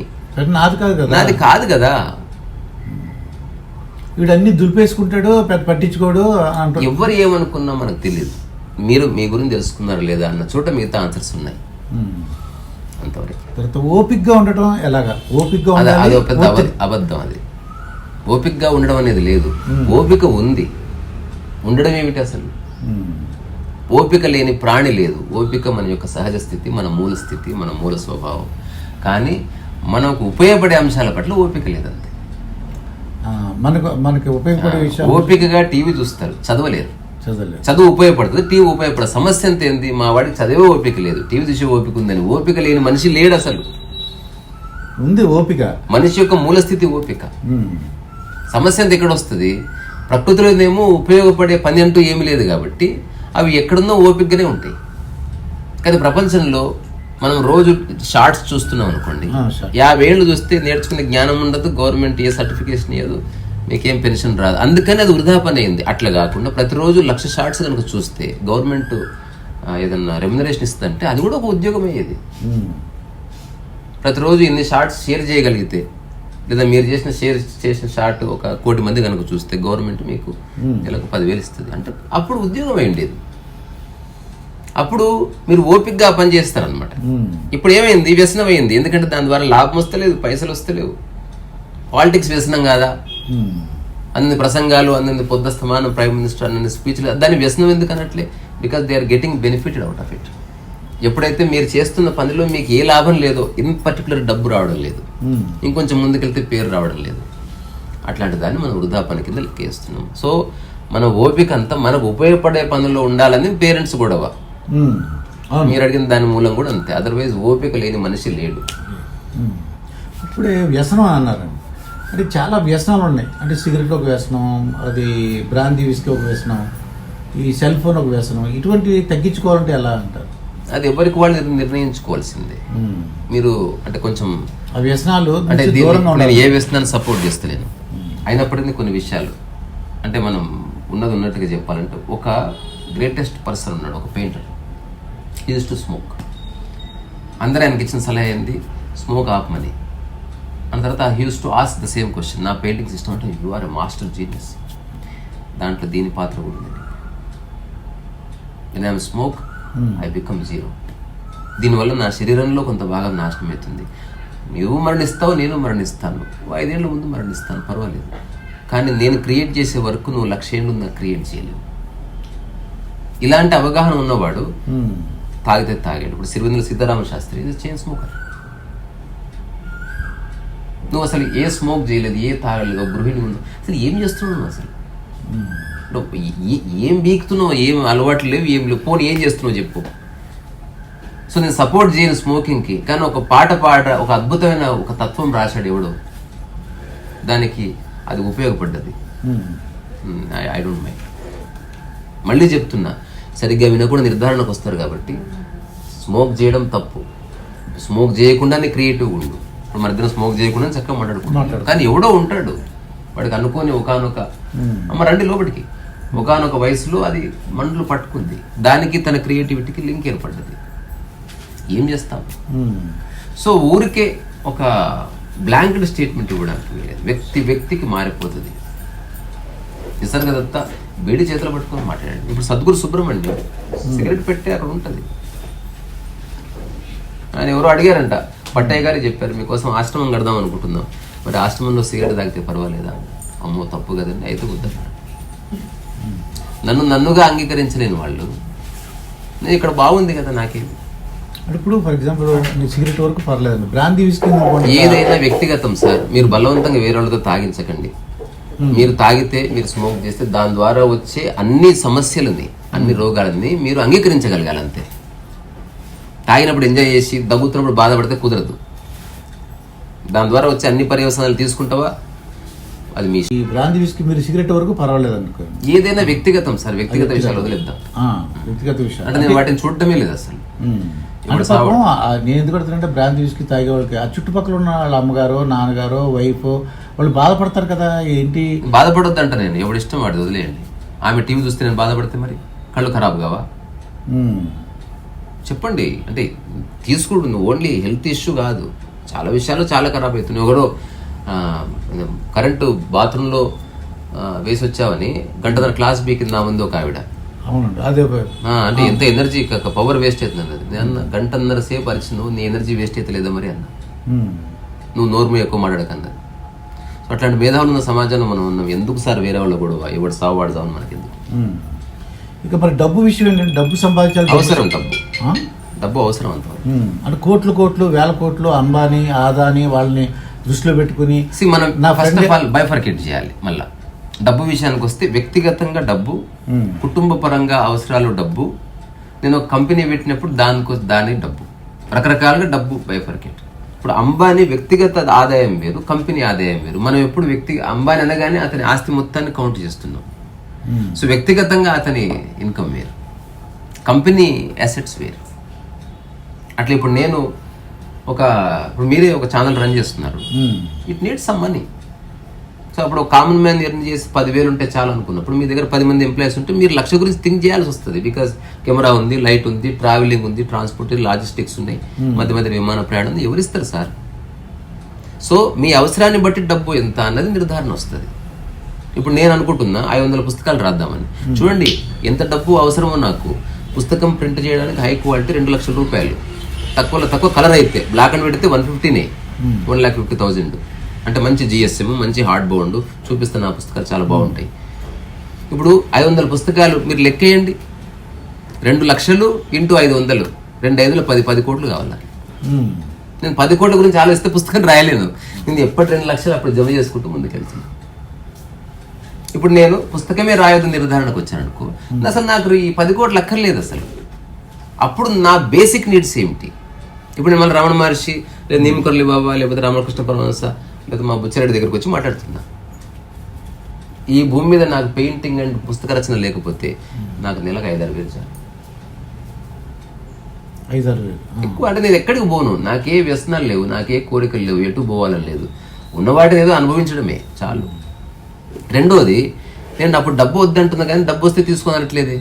నాది కాదు కదా. వీడన్నీ దులిపేసుకుంటాడు, పట్టించుకోడు. ఎవరు ఏమనుకున్నా మనకు తెలియదు. మీరు మీ గురించి తెలుసుకున్నారు లేదా అన్న చోట మిగతా ఆన్సర్స్ ఉన్నాయి. అంతవరకు ఓపిక్గా ఉండటం ఎలాగా? ఓపిక్గా అది ఒక పెద్ద అబద్ధం. అది ఓపిక్గా ఉండడం అనేది లేదు. ఓపిక ఉంది, ఉండడం ఏమిటి అసలు? ఓపిక లేని ప్రాణి లేదు. ఓపిక మన యొక్క సహజ స్థితి, మన మూల స్థితి, మన మూల స్వభావం. కానీ మనకు ఉపయోగపడే అంశాల పట్ల ఓపిక లేదంతే. మనకి ఉపయోగపడే విషయం, ఓపికగా టీవీ చూస్తారు, చదవలేరు. చదువు ఉపయోగపడుతుంది, టీవీ ఉపయోగపడదు. సమస్య ఎంత ఏంది? మా వాడికి చదివే ఓపిక లేదు, టీవీ చూసే ఓపిక ఉందని. ఓపిక లేని మనిషి లేడు అసలు. ఉంది ఓపిక, మనిషి యొక్క మూల స్థితి ఓపిక. సమస్య ఎంత ఎక్కడ వస్తుంది? ప్రకృతిలోనేమో ఉపయోగపడే పని అంటూ ఏమీ లేదు కాబట్టి అవి ఎక్కడున్నో ఓపికగానే ఉంటాయి. కానీ ప్రపంచంలో మనం రోజు షార్ట్స్ చూస్తున్నాం అనుకోండి, 50 ఏళ్ళు చూస్తే నేర్చుకునే జ్ఞానం ఉండదు, గవర్నమెంట్ ఏ సర్టిఫికేషన్ ఇవ్వదు, మీకేం పెన్షన్ రాదు. అందుకని అది వృధా పని అయింది. అట్లా కాకుండా ప్రతిరోజు 1,00,000 షార్ట్స్ కనుక చూస్తే గవర్నమెంట్ ఏదన్నా రెమ్యునరేషన్ ఇస్తుందంటే అది కూడా ఒక ఉద్యోగం అయ్యేది. ప్రతిరోజు ఇన్ని షార్ట్స్ షేర్ చేయగలిగితే, లేదా మీరు చేసిన షార్ట్ 1 కోటి మంది కనుక చూస్తే గవర్నమెంట్ మీకు నెలకు 10,000 ఇస్తుంది అంటే అప్పుడు ఉద్యోగం అయ్యిండేది. అప్పుడు మీరు ఓపికగా పని చేస్తారనమాట. ఇప్పుడు ఏమైంది? వ్యసనం అయింది. ఎందుకంటే దాని ద్వారా లాభం వస్తలేదు, పైసలు వస్తలేవు. పాలిటిక్స్ వ్యసనం కాదా? అన్ని ప్రసంగాలు, అన్ని పొద్దుస్తమానం ప్రైమ్ మినిస్టర్, అన్ని స్పీచ్లు, దాని వ్యసనం ఎందుకు అనట్లే? Because they are getting benefited out of it. ఎప్పుడైతే మీరు చేస్తున్న పనిలో మీకు ఏ లాభం లేదో, ఇన్ పర్టికులర్ డబ్బు రావడం లేదు, ఇంకొంచెం ముందుకెళ్తే పేరు రావడం లేదు, అట్లాంటి దాన్ని మనం వృధా పని కింద లెక్కేస్తున్నాం. సో మన ఓపిక అంతా మనకు ఉపయోగపడే పనుల్లో ఉండాలని పేరెంట్స్ గొడవ. మీరు అడిగిన దాని మూలం కూడా అంతే. అదర్వైజ్ ఓపిక లేని మనిషి లేడు. ఇప్పుడే వ్యసనం అని అన్నారండి, అంటే చాలా వ్యసనాలు ఉన్నాయి. అంటే సిగరెట్ ఒక వ్యసనం, అది బ్రాందీ విస్కీ ఒక వ్యసనం, ఈ సెల్ ఫోన్ ఒక వ్యసనం. ఇటువంటివి తగ్గించుకోవాలంటే ఎలా అంటారు? అది ఎవరికి వాళ్ళు నిర్ణయించుకోవాల్సిందే. మీరు అంటే కొంచెం ఆ వ్యసనాలు అంటే నేను ఏ వ్యసనాన్ని సపోర్ట్ చేస్తలేను, అయినప్పటికీ కొన్ని విషయాలు అంటే మనం ఉన్నది ఉన్నట్టుగా చెప్పాలంటే, ఒక గ్రేటెస్ట్ పర్సన్ ఉన్నాడు, ఒక painter. He used to smoke. అందరూ ఆయనకి ఇచ్చిన సలహా ఏంది, స్మోక్ ఆపమని. అన్న తర్వాత he used to ask the same question, నా పెయింటింగ్ సిస్టమ్ అంటే you are a master genius, దాంట్లో దీని పాత్ర కూడా ఉంది. when I am smoke, I become zero. దీనివల్ల నా శరీరంలో కొంత భాగం నాశనం అవుతుంది. నువ్వు మరణిస్తావు, నేను మరణిస్తాను, 5 ఏళ్ళ ముందు మరణిస్తాను, పర్వాలేదు. కానీ నేను క్రియేట్ చేసే వర్క్ నువ్వు 1,00,000 ఏళ్ళు నాకు క్రియేట్ చేయలేవు. ఇలాంటి అవగాహన ఉన్నవాడు తాగితే తాగాడు. ఇప్పుడు సిరివెన్నెల సీతారామ శాస్త్రి ఇది చైన్ స్మోకర్. నువ్వు అసలు ఏ స్మోక్ చేయలేదు, ఏ తాగలేదు, గృహిణి ఉంది, అసలు ఏం చేస్తున్నావు అసలు? ఏం బీకుతున్నావు, ఏం అలవాట్లు లేవు, ఏం లేవు, పోనీ ఏం చేస్తున్నావు చెప్పు. సో నేను సపోర్ట్ చేయను స్మోకింగ్కి, కానీ ఒక పాట ఒక అద్భుతమైన ఒక తత్వం రాశాడు ఎవడో, దానికి అది ఉపయోగపడ్డది. I don't mind. మళ్ళీ చెప్తున్నా, సరిగ్గా వినకుండా నిర్ధారణకు వస్తారు కాబట్టి స్మోక్ చేయడం తప్పు. స్మోక్ చేయకుండానే క్రియేటివ్గా ఉండు. ఇప్పుడు మన ఇద్దరం స్మోక్ చేయకుండా చక్కగా మాట్లాడుకుంటాడు, కానీ ఎవడో ఉంటాడు వాడికి అనుకోని ఒకనొక అమ్మ రండి లోపలికి, ఒకనొక వయసులో అది మంటలు పట్టుకుంది, దానికి తన క్రియేటివిటీకి లింక్ ఏర్పడ్డది. ఏం చేస్తాం? సో ఊరికే ఒక బ్లాంకెట్ స్టేట్మెంట్ ఇవ్వడానికి లేదు. వ్యక్తికి మారిపోతుంది. నిసర్గదత్త బీడి చేతులు పట్టుకొని మాట్లాడండి. ఇప్పుడు సద్గురు సుబ్రహ్మణ్యం సిగరెట్ పెట్టే అక్కడ ఉంటుంది. ఆయన ఎవరో అడిగారంట, పట్టయ్య గారు చెప్పారు, మీకోసం ఆశ్రమం కడదాం అనుకుంటున్నాం, మరి ఆశ్రమంలో సిగరెట్ తాగితే పర్వాలేదా? అమ్మో తప్పు కదండి, అయితే వద్దన్నాడు. నన్నుగా అంగీకరించలేని వాళ్ళు, నేను ఇక్కడ బాగుంది కదా నాకేమి. ఇప్పుడు ఫర్ ఎగ్జాంపుల్ సిగరెట్ వరకు పర్లేదు, బ్రాందీ విస్కీ ఏదైనా వ్యక్తిగతం సార్. మీరు బలవంతంగా వేరే వాళ్ళతో తాగించకండి. మీరు తాగితే, మీరు స్మోక్ చేస్తే దాని ద్వారా వచ్చే అన్ని సమస్యలని, అన్ని రోగాలని మీరు అంగీకరించగలగాలి అంతే. తాగినప్పుడు ఎంజాయ్ చేసి దగ్గుతున్నప్పుడు బాధపడితే కుదరదు. దాని ద్వారా వచ్చే అన్ని పర్యవసానాలు తీసుకుంటావా, అది మీ బ్రాందీ విస్కీ. మీరు సిగరెట్ వరకు పర్వాలేదు అనుకోండి. ఏదైనా వ్యక్తిగతం సార్, వ్యక్తిగత విషయాలు వదిలేద్దాం. వ్యక్తిగత విషయాలు అంటే నేను వాటిని చూడటమే లేదు అసలు. నేను ఎందుకు అడుగుతానంటే, బ్రాందీ విస్కీ తాగే వాళ్ళకి ఆ చుట్టుపక్కల ఉన్న వాళ్ళ అమ్మగారో నాన్నగారో వైఫో వాళ్ళు బాధపడతారు కదా. ఏంటి బాధపడొద్దు అంట, నేను ఎవడి ఇష్టం వాడు వదిలేయండి. ఆమె టీవీ చూస్తే నేను బాధపడితే మరి కళ్ళు ఖరాబ్ కావా? చెప్పండి. అంటే తీసుకుంటుంది ఓన్లీ హెల్త్ ఇష్యూ కాదు, చాలా విషయాలు చాలా ఖరాబ్ అవుతున్నాయి. ఒకడో కరెంటు బాత్రూంలో వేసి వచ్చావని గంటన్నర క్లాస్ బీకింది నా ముందు ఒక ఆవిడ. అంటే ఎంత ఎనర్జీ పవర్ వేస్ట్ అవుతుంది అది. నేను అన్న, గంటన్నర సేపు అరిచినావు, నీ ఎనర్జీ వేస్ట్ అయితే లేదా మరి అన్న. నువ్వు నోర్ము ఎక్కువ మాట్లాడకన్నా. సో అట్లాంటి మేధావులు ఉన్న సమాజంలో మనం ఉన్నాం. ఎందుకు సార్ వేరే వాళ్ళు గొడవ, ఎవడు సావు వాడు సావు మనకి ఎందుకు? ఇక మరి డబ్బు విషయం ఏంటంటే, డబ్బు సంపాదించాలి, అవసరం. డబ్బు అవసరం అంత. అంటే కోట్లు వేల కోట్లు అంబానీ ఆదాని వాళ్ళని దృష్టిలో పెట్టుకుని మనం ఫస్ట్ ఆఫ్ ఆల్ బైఫర్కేట్ చేయాలి. మళ్ళా డబ్బు విషయానికి వస్తే, వ్యక్తిగతంగా డబ్బు, కుటుంబ పరంగా అవసరాలు డబ్బు, నేను ఒక కంపెనీ పెట్టినప్పుడు దాని డబ్బు, రకరకాలుగా డబ్బు బైఫర్కేట్. ఇప్పుడు అంబానీ వ్యక్తిగత ఆదాయం వేరు, కంపెనీ ఆదాయం వేరు. మనం ఎప్పుడు అంబానీ అనగానే అతని ఆస్తి మొత్తాన్ని కౌంట్ చేస్తున్నాం. సో వ్యక్తిగతంగా అతని ఇన్కమ్ వేరు, కంపెనీ అసెట్స్ వేరు. అట్లా ఇప్పుడు నేను ఇప్పుడు మీరే ఒక ఛానల్ రన్ చేస్తున్నారు, it needs some money. So అప్పుడు ఒక కామన్ మ్యాన్ ఎర్న్ చేసి 10,000 ఉంటే చాలు అనుకున్నప్పుడు, మీ దగ్గర 10 మంది ఎంప్లాయీస్ ఉంటే మీరు 1,00,000 గురించి థింక్ చేయాల్సి వస్తుంది. బికాస్ కెమెరా ఉంది, లైట్ ఉంది, ట్రావెలింగ్ ఉంది, ట్రాన్స్పోర్ట్, లాజిస్టిక్స్ ఉన్నాయి, మధ్య మధ్య విమాన ప్రయాణం ఉంది. ఎవరిస్తారు సార్? సో మీ అవసరాన్ని బట్టి డబ్బు ఎంత అన్నది నిర్ధారణ వస్తుంది. ఇప్పుడు నేను అనుకుంటున్నా 500 పుస్తకాలు రాద్దామని. చూడండి ఎంత డబ్బు అవసరమో నాకు. పుస్తకం ప్రింట్ చేయడానికి హై క్వాలిటీ 2,00,000 రూపాయలు, తక్కువ కలర్ అయితే బ్లాక్ అండ్ వైట్ అయితే 150నే, 1,50,000. అంటే మంచి జిఎస్ఎం, మంచి హార్డ్ బౌండ్ చూపిస్తాను. ఆ పుస్తకాలు చాలా బాగుంటాయి. ఇప్పుడు 500 పుస్తకాలు మీరు లెక్కేయండి, 2,00,000 × 500 2,500 10 కోట్లు కావాలి నాకు. నేను 10 కోట్ల గురించి ఆలోచిస్తే పుస్తకం రాయలేను. నేను ఎప్పటి 2 లక్షలు అప్పుడు జమ చేసుకుంటూ ముందుకెళ్తున్నాను. ఇప్పుడు నేను పుస్తకమే రాయొద్దు నిర్ధారణకు వచ్చాను అనుకో, అసలు నాకు ఈ 10 కోట్లు అక్కర్లేదు అసలు. అప్పుడు నా బేసిక్ నీడ్స్ ఏమిటి? ఇప్పుడు నేను మళ్ళీ రమణ మహర్షి లేదా నీమకర్లి బాబా లేకపోతే రామకృష్ణ పరమహంస లేదా మా బుచ్చిరెడ్డి దగ్గరికి వచ్చి మాట్లాడుతున్నా. ఈ భూమి మీద నాకు పెయింటింగ్ అండ్ పుస్తక రచన లేకపోతే నాకు నెలకు 5-6 వేలు చాలు. 5-6 వేలు ఎక్కువ అంటే నేను ఎక్కడికి పోను, నాకే వ్యసనాలు లేవు, నాకే కోరికలు లేవు, ఎటు పోవాలని లేదు. ఉన్నవాటిని ఏదో అనుభవించడమే చాలు. రెండోది, నేను అప్పుడు డబ్బు వద్దంటున్నా కానీ డబ్బు వస్తే తీసుకోనట్లేదే.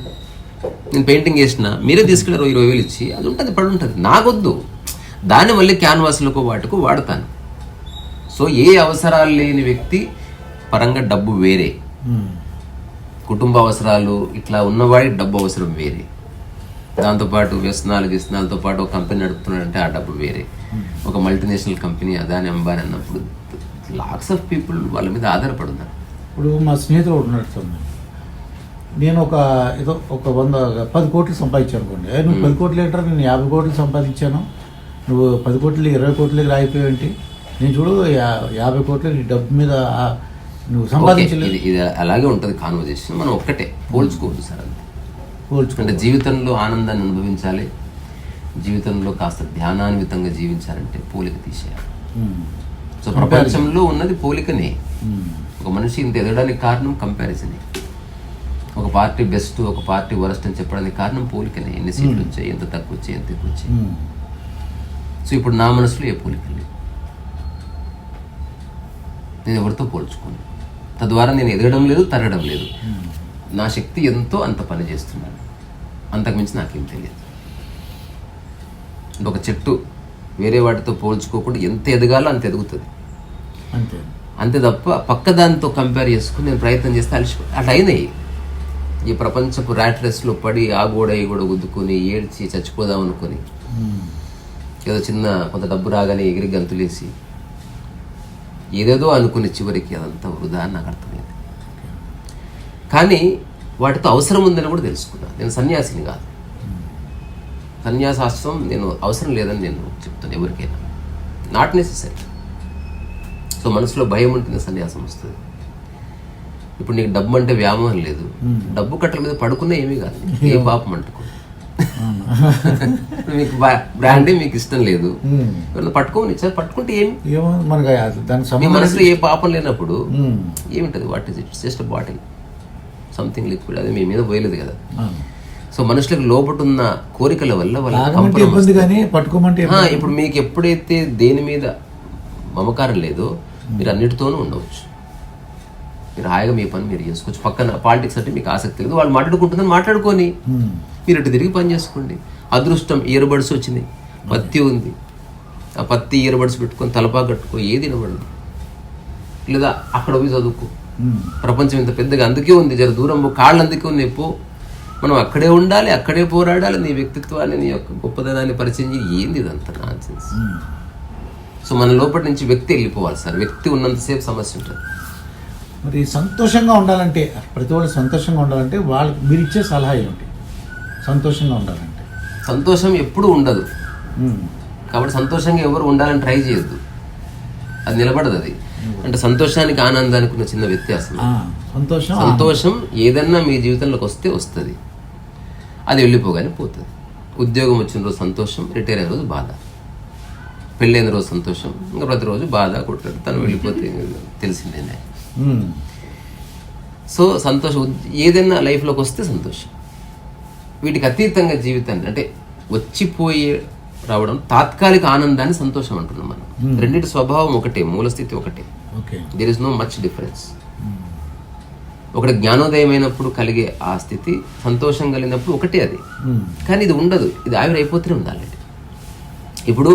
నేను పెయింటింగ్ చేసిన మీరే తీసుకెళ్ళారు 20,000 ఇచ్చి, అది ఉంటుంది పడి ఉంటుంది, నాకొద్దు. దాన్ని మళ్ళీ క్యాన్వాస్లకు వాటికి వాడతాను. సో ఏ అవసరాలు లేని వ్యక్తి పరంగా డబ్బు వేరే, కుటుంబ అవసరాలు ఇట్లా ఉన్నవాడి డబ్బు అవసరం వేరే, దాంతోపాటు వ్యసనాలతో పాటు ఒక కంపెనీ నడుపుతున్నాడంటే ఆ డబ్బు వేరే. ఒక మల్టీనేషనల్ కంపెనీ అదాని అంబానీ అన్నప్పుడు లాక్స్ ఆఫ్ పీపుల్ వాళ్ళ మీద ఆధారపడున్నారు. ఇప్పుడు మా స్నేహితుడు ఉన్నాడు, నేను ఒక 10 కోట్లు సంపాదించాను అనుకోండి. నువ్వు 10 కోట్లు ఏంటారు, నేను 50 కోట్లు సంపాదించాను, నువ్వు 10 కోట్లు 20 కోట్లకి రాయిపోయావేంటి? నేను చూడు 50 కోట్లు నీ డబ్బు మీద నువ్వు సంపాదించలేదు. ఇది అలాగే ఉంటుంది కాన్వర్జేషన్. మనం ఒక్కటే పోల్చుకోవద్దు సార్. అంతే అంటే జీవితంలో ఆనందాన్ని అనుభవించాలి, జీవితంలో కాస్త ధ్యానాన్వితంగా జీవించాలంటే పోలిక తీసేయాలి. సో ప్రపంచంలో ఉన్నది పోలికనే. ఒక మనిషి ఇంత ఎదగడానికి కారణం కంపారిజనే. ఒక పార్టీ బెస్ట్, ఒక పార్టీ వరస్ట్ అని చెప్పడానికి కారణం పోలికనే. ఎన్ని సీట్లు వచ్చాయి, ఎంత తక్కువ వచ్చాయి, ఎంత ఎక్కువ వచ్చాయి. సో ఇప్పుడు నా మనసులో ఏ పోలిక లేదు, నేను ఎవరితో పోల్చుకోను. తద్వారా నేను ఎదగడం లేదు, తరగడం లేదు. నా శక్తి ఎంతో అంత పని చేస్తున్నాను, అంతకుమించి నాకేం తెలియదు. ఒక చెట్టు వేరే వాటితో పోల్చుకోకుండా ఎంత ఎదగాలో అంత ఎదుగుతుంది అంతే తప్ప పక్క దానితో కంపేర్ చేసుకుని నేను ప్రయత్నం చేస్తే అట్లా అయినాయి. ఈ ప్రపంచపు ర్యాట్ రేస్లో పడి ఆ గోడ ఈ గోడ గుద్దుకొని ఏడ్చి చచ్చిపోదాం అనుకొని, ఏదో చిన్న కొంత డబ్బు రాగానే ఎగిరి గంతులేసి ఏదేదో అనుకుని చివరికి అదంతా వృధా అని నాకు అర్థమైంది. కానీ వాటితో అవసరం ఉందని కూడా తెలుసుకున్నాను. నేను సన్యాసిని కాదు, సన్యాసాస్త్రం నేను అవసరం లేదని నేను చెప్తాను ఎవరికైనా, నాట్ నెసెసరీ. సో మనసులో భయం ఉంటుంది, సన్యాసం వస్తుంది. ఇప్పుడు నీకు డబ్బు అంటే వ్యామోహం లేదు, డబ్బు కట్టల మీద పడుకున్నా ఏమీ కాదు, ఏ పాపం అంటుకో. మీకు బ్రాండే మీకు ఇష్టం లేదు, పట్టుకోని పట్టుకుంటే ఏమి, మీ మనసులో ఏ పాపం లేనప్పుడు ఏమిటది? What is it? Just bottle, something liquid, అది మీ మీద పోయలేదు కదా. సో మనుషులకు లోపటున్న కోరికల వల్ల ఇప్పుడు మీకు ఎప్పుడైతే దేని మీద మమకారం లేదో మీరు అన్నిటితోనూ ఉండవచ్చు. మీరు హాయిగా మీ పని మీరు చేసుకోవచ్చు. పక్కన పాలిటిక్స్ అంటే మీకు ఆసక్తి లేదు, వాళ్ళు మాట్లాడుకుంటుందని మాట్లాడుకొని మీరు ఇటు తిరిగి పని చేసుకోండి. అదృష్టం ఇయర్ బడ్స్ వచ్చినాయి, పత్తి ఉంది, ఆ పత్తి ఇయర్ బడ్స్ పెట్టుకొని తలపా కట్టుకో, ఏది వినబడదు. లేదా అక్కడ పోయి చదువుకో, ప్రపంచం ఇంత పెద్దగా అందుకే ఉంది, జర దూరం కాళ్ళు అందుకే ఉన్నాయి, పో. మనం అక్కడే ఉండాలి, అక్కడే పోరాడాలి, నీ వ్యక్తిత్వాన్ని నీ యొక్క గొప్పదనాన్ని పరిచయం చేయి. ఏంది ఇదంతా నాన్సెన్స్? సో మన లోపటి నుంచి వ్యక్తి వెళ్ళిపోవాలి సార్. వ్యక్తి ఉన్నంతసేపు సమస్య ఉంటుంది. మరి సంతోషంగా ఉండాలంటే, ప్రతి వాళ్ళు సంతోషంగా ఉండాలంటే వాళ్ళకి మీరు ఇచ్చే సలహా ఏమిటి? సంతోషంగా ఉండాలంటే సంతోషం ఎప్పుడూ ఉండదు కాబట్టి సంతోషంగా ఎవరు ఉండాలని ట్రై చేయొద్దు, అది నిలబడదు. అది అంటే సంతోషానికి ఆనందానికి ఉన్న చిన్న వ్యత్యాసం. సంతోషం ఏదన్నా మీ జీవితంలోకి వస్తే వస్తుంది, అది వెళ్ళిపోగానే పోతుంది. ఉద్యోగం వచ్చిన రోజు సంతోషం, రిటైర్ అయిన రోజు బాధ, పెళ్ళైన రోజు సంతోషం, ఇంకా ప్రతిరోజు బాధ కొట్టాడు, తను వెళ్ళిపోతే తెలిసిందే. సో సంతోషం ఏదైనా లైఫ్లోకి వస్తే సంతోషం. వీటికి అతీతంగా జీవితాన్ని అంటే వచ్చిపోయే రావడం తాత్కాలిక ఆనందాన్ని సంతోషం అంటున్నాం మనం. రెండింటి స్వభావం ఒకటే, మూలస్థితి ఒకటే, there is no much difference. ఒకటి జ్ఞానోదయం అయినప్పుడు కలిగే ఆ స్థితి, సంతోషం కలిగినప్పుడు ఒకటే అది. కానీ ఇది ఉండదు, ఇది ఆవిరైపోతూనే ఉండాలి. ఇప్పుడు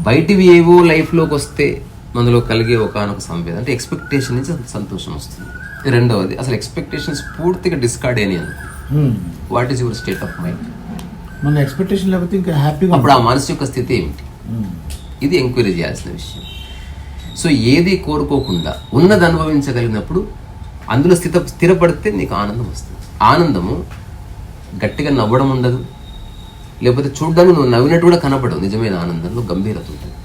బయటివి ఏవో లైఫ్లోకి వస్తే మనలో కలిగే ఒకనొక సంవేదన అంటే ఎక్స్పెక్టేషన్ నుంచి సంతోషం వస్తుంది. రెండవది, అసలు ఎక్స్పెక్టేషన్స్ పూర్తిగా డిస్కార్డ్ అయినాయి అనుకో, what is your state of mind? మన ఎక్స్పెక్టేషన్ లేకపోతే ఇంకా హ్యాపీగా అప్పుడు ఆ మనసు యొక్క స్థితి ఏమిటి? ఇది ఎంక్వైరీ చేయాల్సిన విషయం. సో ఏది కోరుకోకుండా ఉన్నది అనుభవించగలిగినప్పుడు అందులో స్థిరపడితే నీకు ఆనందం వస్తుంది. ఆనందము గట్టిగా నవ్వడం ఉండదు, లేకపోతే చూడడానికి నువ్వు నవ్వినట్టు కూడా కనపడవు. నిజమైన ఆనందంలో గంభీరత ఉంటుంది.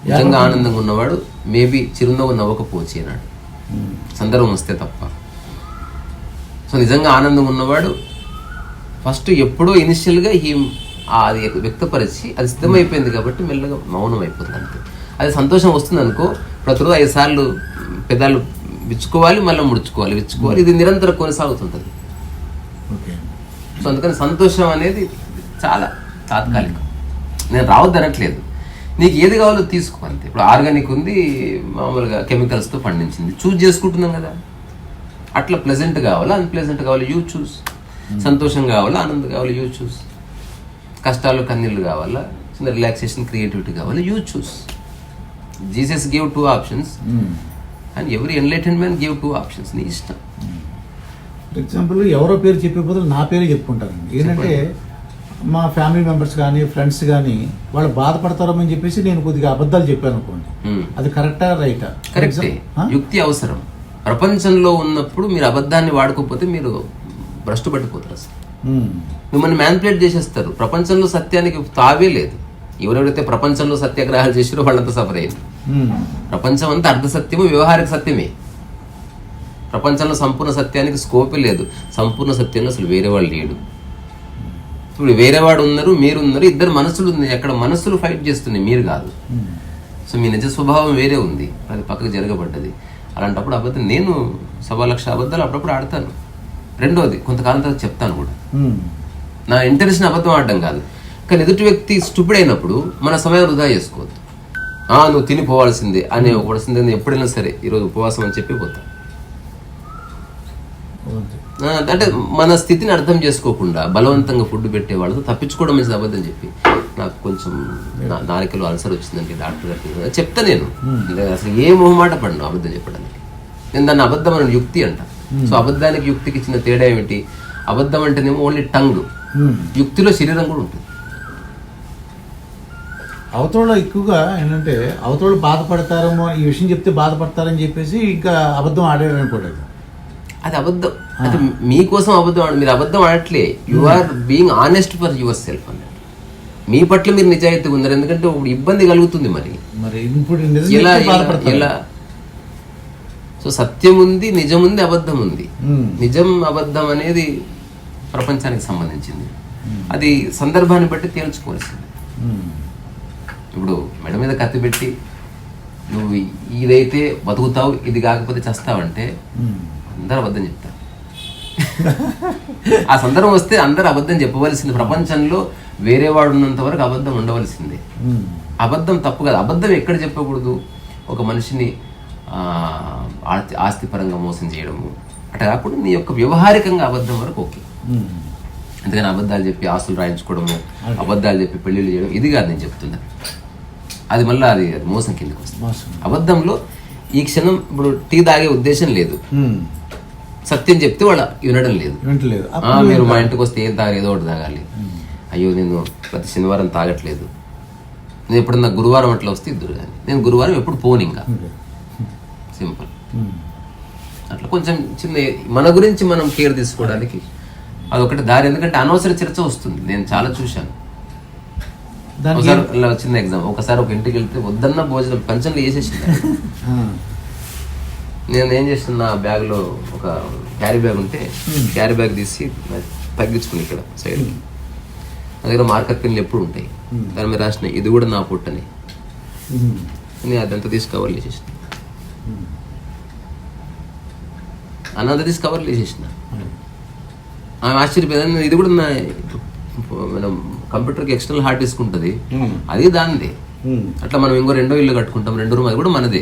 నిజంగా ఆనందంగా ఉన్నవాడు మేబీ చిరునవ్వు నవ్వకపోవచ్చు అన్నాడు, సందర్భం వస్తే తప్ప. సో నిజంగా ఆనందంగా ఉన్నవాడు ఫస్ట్ ఎప్పుడో ఇనిషియల్గా అది వ్యక్తపరిచి అది సిద్ధమైపోయింది కాబట్టి మెల్లగా మౌనం అయిపోతుంది అంతే. అది సంతోషం వస్తుంది అనుకో, ప్రతిరోజు 5 సార్లు పెదాలు విచ్చుకోవాలి, మళ్ళీ ముడుచుకోవాలి, విచ్చుకోవాలి, ఇది నిరంతరం కొనసాగుతుంటుంది. సో అందుకని సంతోషం అనేది చాలా తాత్కాలికం. నేను రావద్దు అనట్లేదు, నీకు ఏది కావాలో తీసుకో అంతే. ఇప్పుడు ఆర్గానిక్ ఉంది, మామూలుగా కెమికల్స్తో పండించింది, చూజ్ చేసుకుంటున్నాం కదా. అట్లా ప్లెజెంట్ కావాలా, అన్ప్లెజెంట్ కావాలి, యూ చూస్. సంతోషం కావాలా, ఆనందం కావాలి, యూ చూస్. కష్టాలు కన్నీళ్ళు కావాలా, చిన్న రిలాక్సేషన్, క్రియేటివిటీ కావాలి, you choose. Jesus gave 2 options and every enlightened man gave 2 options. నీ ఇష్టం. ఫర్ ఎగ్జాంపుల్ ఎవరో పేరు చెప్పే బదులు నా పేరు చెప్పుకుంటారండి. ఏంటంటే మా ఫ్యామిలీ మెంబర్స్ కానీ ఫ్రెండ్స్ కానీ వాళ్ళు బాధపడతారని చెప్పేసి నేను కొద్దిగా అబద్ధాలు చెప్పాను అనుకోండి, అది కరెక్టా రైటా? కరెక్టే. యుక్తి అవసరం. ప్రపంచంలో ఉన్నప్పుడు మీరు అబద్ధాన్ని వాడుకోకపోతే మీరు భ్రష్టు పట్టిపోతారు. అసలు మిమ్మల్ని మ్యానిపులేట్ చేసేస్తారు. ప్రపంచంలో సత్యానికి తావే లేదు. ఎవరెవరైతే ప్రపంచంలో సత్యాగ్రహాలు చేసారో వాళ్ళంతా సఫర్ అయింది. ప్రపంచం అంతా అర్ధ సత్యము, వ్యవహారిక సత్యమే. ప్రపంచంలో సంపూర్ణ సత్యానికి స్కోపే లేదు. సంపూర్ణ సత్యంలో అసలు వేరే వాళ్ళు లేడు. ఇప్పుడు వేరేవాడు ఉన్నారు, మీరున్నారు, ఇద్దరు మనసులు ఉన్నాయి. అక్కడ మనసులు ఫైట్ చేస్తున్నాయి, మీరు కాదు. సో మీ నిజ స్వభావం వేరే ఉంది, అది పక్కకు జరగబడ్డది. అలాంటప్పుడు అబద్ధం, నేను 1,00,000 అబద్ధాలు అప్పుడప్పుడు ఆడతాను. రెండోది కొంతకాలం తర్వాత చెప్తాను కూడా. నా ఇంటెన్షన్ అబద్ధం ఆడడం కాదు, కానీ ఎదుటి వ్యక్తి స్టూపిడ్ అయినప్పుడు మన సమయం వృధా చేసుకోవద్దు. నువ్వు తినిపోవాల్సిందే అనే ఒకసిందే, ఎప్పుడైనా సరే ఈరోజు ఉపవాసం అని చెప్పి పోతా. అంటే మన స్థితిని అర్థం చేసుకోకుండా బలవంతంగా ఫుడ్ పెట్టే వాళ్ళతో తప్పించుకోవడం మంచిది అబద్ధం చెప్పి. నాకు కొంచెం నాలుకలో అల్సర్ వచ్చిందంటే డాక్టర్ గారికి చెప్తా. నేను అసలు ఏ మొహమాట పడను అబద్ధం చెప్పడానికి. నేను దాన్ని అబద్ధం అని యుక్తి అంట. సో అబద్ధానికి యుక్తికి ఇచ్చిన తేడా ఏమిటి? అబద్ధం అంటేనేమో ఓన్లీ టంగ్, యుక్తిలో శరీరం కూడా ఉంటుంది. అవతల ఎక్కువగా ఏంటంటే అవతల బాధపడతారేమో, ఈ విషయం చెప్తే బాధపడతారని చెప్పేసి ఇంకా అబద్ధం ఆడారనుకోలేదు. అది అబద్ధం. అంటే మీకోసం అబద్ధం మీరు అబద్ధం ఆడట్లే. You are being honest for yourself అన్నట్టు. మీ పట్ల మీరు నిజాయితీగా ఉన్నారు. ఎందుకంటే ఇప్పుడు ఇబ్బంది కలుగుతుంది. మరి ఎలా? సో సత్యం ఉంది, నిజం ఉంది, అబద్ధం ఉంది. నిజం అబద్ధం అనేది ప్రపంచానికి సంబంధించింది. అది సందర్భాన్ని బట్టి తేల్చుకోవాల్సింది. ఇప్పుడు మెడ మీద కత్తి పెట్టి నువ్వు ఇదైతే బతుకుతావు, ఇది కాకపోతే చస్తావంటే అందరూ అబద్ధం చెప్తారు. ఆ సందర్భం వస్తే అందరూ అబద్ధం చెప్పవలసింది. ప్రపంచంలో వేరే వాడు ఉన్నంత వరకు అబద్ధం ఉండవలసిందే. అబద్ధం తప్పు కాదు. అబద్ధం ఎక్కడ చెప్పకూడదు? ఒక మనిషిని ఆస్తిపరంగా మోసం చేయడము అట్లా కాకుండా నీ యొక్క వ్యవహారికంగా అబద్ధం వరకు ఓకే. అందుకని అబద్ధాలు చెప్పి ఆస్తులు రాయించుకోవడము, అబద్ధాలు చెప్పి పెళ్లిళ్ళు చేయడం ఇది కాదు నేను చెప్తున్నా. అది మళ్ళీ అది మోసం కిందకి వస్తుంది. అబద్ధంలో ఈ క్షణం ఇప్పుడు టీ తాగే ఉద్దేశం లేదు, సత్యం చెప్తే వాళ్ళు వినడం లేదు. మీరు మా ఇంటికి వస్తే ఏం తాగాలి, ఏదో ఒకటి తాగాలి. అయ్యో నేను ప్రతి శనివారం తాగట్లేదు, నేను ఎప్పుడన్నా గురువారం అట్లా వస్తే ఇద్దరు కానీ నేను గురువారం ఎప్పుడు పోను. ఇంకా సింపుల్. అట్లా కొంచెం చిన్న మన గురించి మనం కేర్ తీసుకోవడానికి అదొకటి దారి. ఎందుకంటే అనవసర చర్చ వస్తుంది. నేను చాలా చూశాను. ఒకసారి చిన్న ఎగ్జామ్, ఒకసారి ఒక ఇంటికి వెళ్తే వద్దన్న భోజనం పంచంలో వేసేసింది. నేను ఏం చేసిన, నా బ్యాగ్లో ఒక క్యారీ బ్యాగ్ ఉంటే క్యారీ బ్యాగ్ తీసి తగ్గించుకుని ఇక్కడ సైడ్ నా దగ్గర మార్కర్ పెన్లు ఎప్పుడు ఉంటాయి, దాని మీద రాసిన ఇది కూడా నా పుట్టని నేను అదంతా తీసి కవర్లు వేసేసిన. అన్నంతా తీసి కవర్లు వేసేసిన. ఆమె ఆశ్చర్యపోయింది. ఇది కూడా నా మనం కంప్యూటర్కి ఎక్స్టర్నల్ హార్డ్ డిస్క్ ఉంటుంది, అది దానిదే. అట్లా మనం ఇంకో రెండో ఇల్లు కట్టుకుంటాం, 2 రూమ్, అది కూడా మనదే.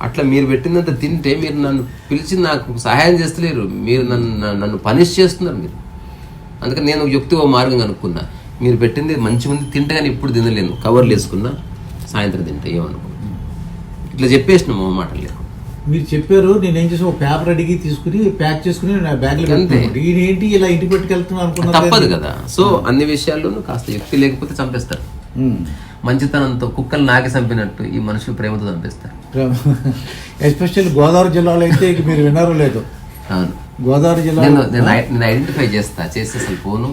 అట్లా మీరు పెట్టినంత తింటే మీరు నన్ను పిలిచి నాకు సహాయం చేస్తలేరు, మీరు నన్ను పనిష్ చేస్తున్నారు మీరు. అందుకని నేను యుక్తి ఓ మార్గం కనుక్కున్నా. మీరు పెట్టింది మంచిగా ఉంది, తింటే కానీ ఇప్పుడు తినలేను, కవర్లు వేసుకున్నా, సాయంత్రం తింటా, ఏమనుకో. ఇట్లా చెప్పేసిన మా మాటలు లేకు. మీరు చెప్పారు, నేనేం చేసి ఒక పేపర్ అడిగి తీసుకుని ప్యాక్ చేసుకుని నా బ్యాగ్లో ఏంటి ఇలా ఇంటికి పెట్టుకెళ్తున్నాను అనుకున్నా. తప్పదు కదా. సో అన్ని విషయాల్లోనూ కాస్త యుక్తి లేకపోతే చంపేస్తారు. మంచితనంతో కుక్కలు నాకి చంపినట్టు ఈ మనుషులు ప్రేమతో చంపేస్తారు. ఎస్పెషల్లీ గోదావరి జిల్లాలో అయితే మీరు విన్నారో లేదు, గోదావరి జిల్లా నేను ఐడెంటిఫై చేసి అసలు ఫోను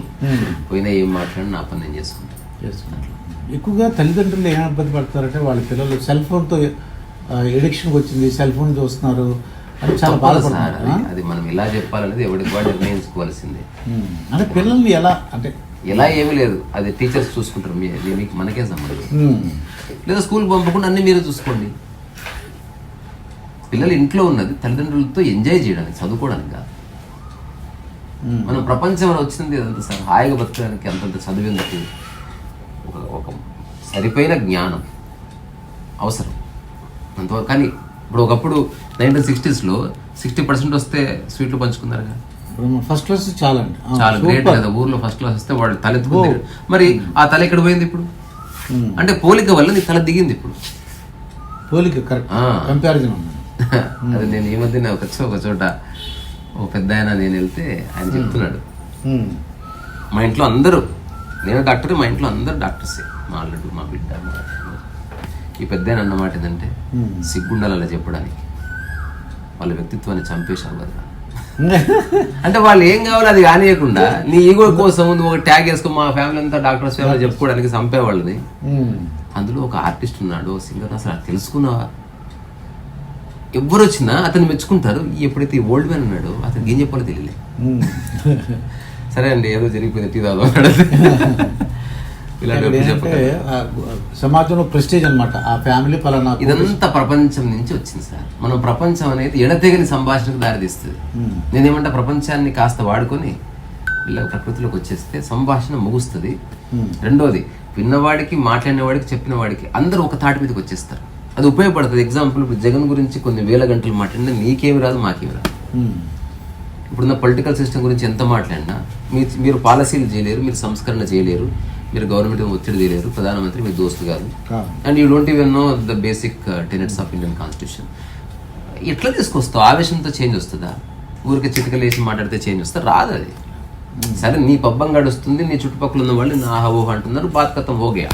పోయినా ఏం మాట్లాడి నా పని నేను చేసుకుంటాను. ఎక్కువగా తల్లిదండ్రులు ఏమైనా ఇబ్బంది పడతారంటే వాళ్ళ పిల్లలు సెల్ ఫోన్తో ఎడిక్షన్కి వచ్చింది, సెల్ ఫోన్ చూస్తున్నారు అని చాలా బాధపడుతున్నారు. అది మనం ఎలా చెప్పాలనేది ఎవరికి వాడు నిర్ణయించుకోవాల్సిందే. అంటే పిల్లల్ని ఎలా అంటే ఎలా ఏమీ లేదు, అది టీచర్స్ చూసుకుంటారు, మీకు మనకే సంబంధం. లేదా స్కూల్కి పంపకుండా అన్ని మీరే చూసుకోండి. పిల్లలు ఇంట్లో ఉన్నది తల్లిదండ్రులతో ఎంజాయ్ చేయడానికి, చదువుకోవడానికి కాదు. మనం ప్రపంచం వచ్చింది అదంతా సార్ హాయిగా బతకడానికి అంతంత చదివేందుకు ఒక సరిపోయిన జ్ఞానం అవసరం అంతవరకు. కానీ ఇప్పుడు ఒకప్పుడు 1960s 60% వస్తే స్వీట్లు పంచుకున్నారు కదా, ఫస్ట్ క్లాస్ చాలా గ్రేట్ కదా. ఊర్లో ఫస్ట్ క్లాస్ వస్తే వాళ్ళు తలెత్తుకుంది. మరి ఆ తల ఎక్కడ పోయింది ఇప్పుడు? అంటే పోలిక వల్ల నీ తల దిగింది ఇప్పుడు. పోలిక కంపారిజన్ అది నేను ఈ మధ్యన ఒక చోట ఒక పెద్ద ఆయన నేను వెళ్తే ఆయన చెప్తున్నాడు, మా ఇంట్లో అందరూ, నేను డాక్టర్, మా ఇంట్లో అందరూ డాక్టర్సే, మా అల్లుడు, మా బిడ్డ, మా ఈ పెద్ద ఆయన అన్నమాట ఏంటంటే సిగ్గుండాలి అలా చెప్పడానికి, వాళ్ళ వ్యక్తిత్వాన్ని చంపేశావు కదా. అంటే వాళ్ళు ఏం కావాలో అది కానియకుండా నీ ఈగో కోసం నువ్వు ఒక ట్యాగ్ వేసుకో మా ఫ్యామిలీ అంతా డాక్టర్స్ ఫ్యామిలీ చెప్పుకోవడానికి చంపేవాళ్ళని. అందులో ఒక ఆర్టిస్ట్ ఉన్నాడు, సింగర్, అసలు అది తెలుసుకున్నావా? ఎవ్వరు వచ్చినా అతను మెచ్చుకుంటారు. ఎప్పుడైతే ఈ ఓల్డ్ మ్యాన్ ఉన్నాడో అతనికి ఏం చెప్పాలో తెలియలే. సరే అండి ఏదో జరిగిపోయింది టీ తాగుతాడు. సమాజంలో ప్రెస్టేజ్ అనమాట ఆ ఫ్యామిలీ పలానా. ఇదంతా ప్రపంచం నుంచి వచ్చింది సార్. మనం ప్రపంచం అనేది ఎడతెగని సంభాషణకు దారితీస్తుంది. నేనేమంటే ప్రపంచాన్ని కాస్త వాడుకొని ఇలా ప్రకృతిలోకి వచ్చేస్తే సంభాషణ ముగుస్తుంది. రెండోది, విన్నవాడికి, మాట్లాడినవాడికి, చెప్పిన వాడికి అందరూ ఒక తాటి మీదకి వచ్చేస్తారు. అది ఉపయోగపడుతుంది. ఎగ్జాంపుల్, ఇప్పుడు జగన్ గురించి కొన్ని వేల గంటలు మాట్లాడినా నీకేమి రాదు, మాకేమి రాదు. ఇప్పుడున్న పొలిటికల్ సిస్టమ్ గురించి ఎంత మాట్లాడినా మీరు పాలసీలు చేయలేరు, మీరు సంస్కరణ చేయలేరు, మీరు గవర్నమెంట్ ఒత్తిడి చేయలేరు, ప్రధానమంత్రి మీ దోస్తు కాదు, and you don't even know the basic tenets of Indian constitution. ఎట్లా తీసుకొస్తావు? ఆవేశంతో చేంజ్ వస్తుందా? ఊరికి చిటికలేసి మాట్లాడితే చేంజ్ వస్తా? రాదు అది. సరే నీ పబ్బం గడుస్తుంది, నీ చుట్టుపక్కల ఉన్న వాళ్ళు నా హోహ అంటున్నారు, బాత్ కథం హోగయా.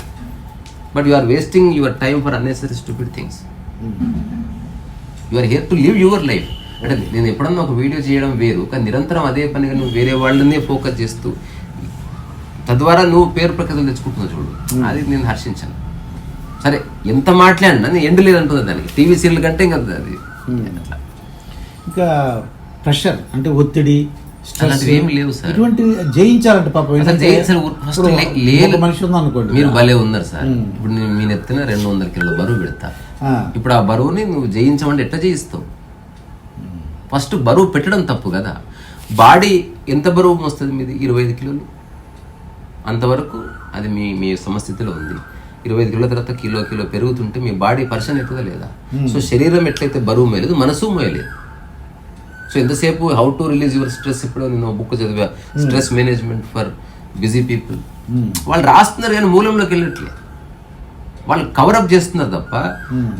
But you are wasting your time for unnecessary stupid things. You are here to live your life. అంటే నేను ఎప్పుడన్నా ఒక వీడియో చేయడం వేరు, కానీ నిరంతరం అదే పనిగా నువ్వు వేరే వాళ్ళనే ఫోకస్ చేస్తూ తద్వారా నువ్వు పేరు ప్రఖ్యాతులు తెచ్చుకుంటున్నావు చూడు, అది నేను హర్షించాను. సరే ఎంత మాట్లాడినా నేను ఎండు లేదంటుంది దానికి. టీవీ సీరియల్ కంటే ఇంకా అది ఇంకా ప్రెషర్ అంటే ఒత్తిడి ఏమి లేవు సార్. ఇటువంటి జయించాలంటే పాపం మనిషి ఉందనుకోండి, మీరు భలే ఉన్నారు సార్. ఇప్పుడు నేను మీ నెత్తిన 200 కిలోల బరువు పెడతా. ఇప్పుడు ఆ బరువుని నువ్వు జయించమంటే ఎట్లా జయిస్తావు? ఫస్ట్ బరువు పెట్టడం తప్పు కదా. బాడీ ఎంత బరువు వస్తుంది మీది? 25 కిలోలు అంతవరకు అది మీ సమస్థితిలో ఉంది. 25 కిలోల తర్వాత కిలో పెరుగుతుంటే మీ బాడీ పర్సన్ అవుతుందా లేదా? సో శరీరం ఎట్లయితే బరువు మోయలేదు, మనసు మోయలేదు. సో ఎంతసేపు how to release your stress, ఇప్పుడు నేను బుక్ చదివా, stress management for busy people. వాళ్ళు రాస్తున్నారు కానీ మూలంలోకి వెళ్ళట్లే, వాళ్ళు కవరప్ చేస్తున్నారు తప్ప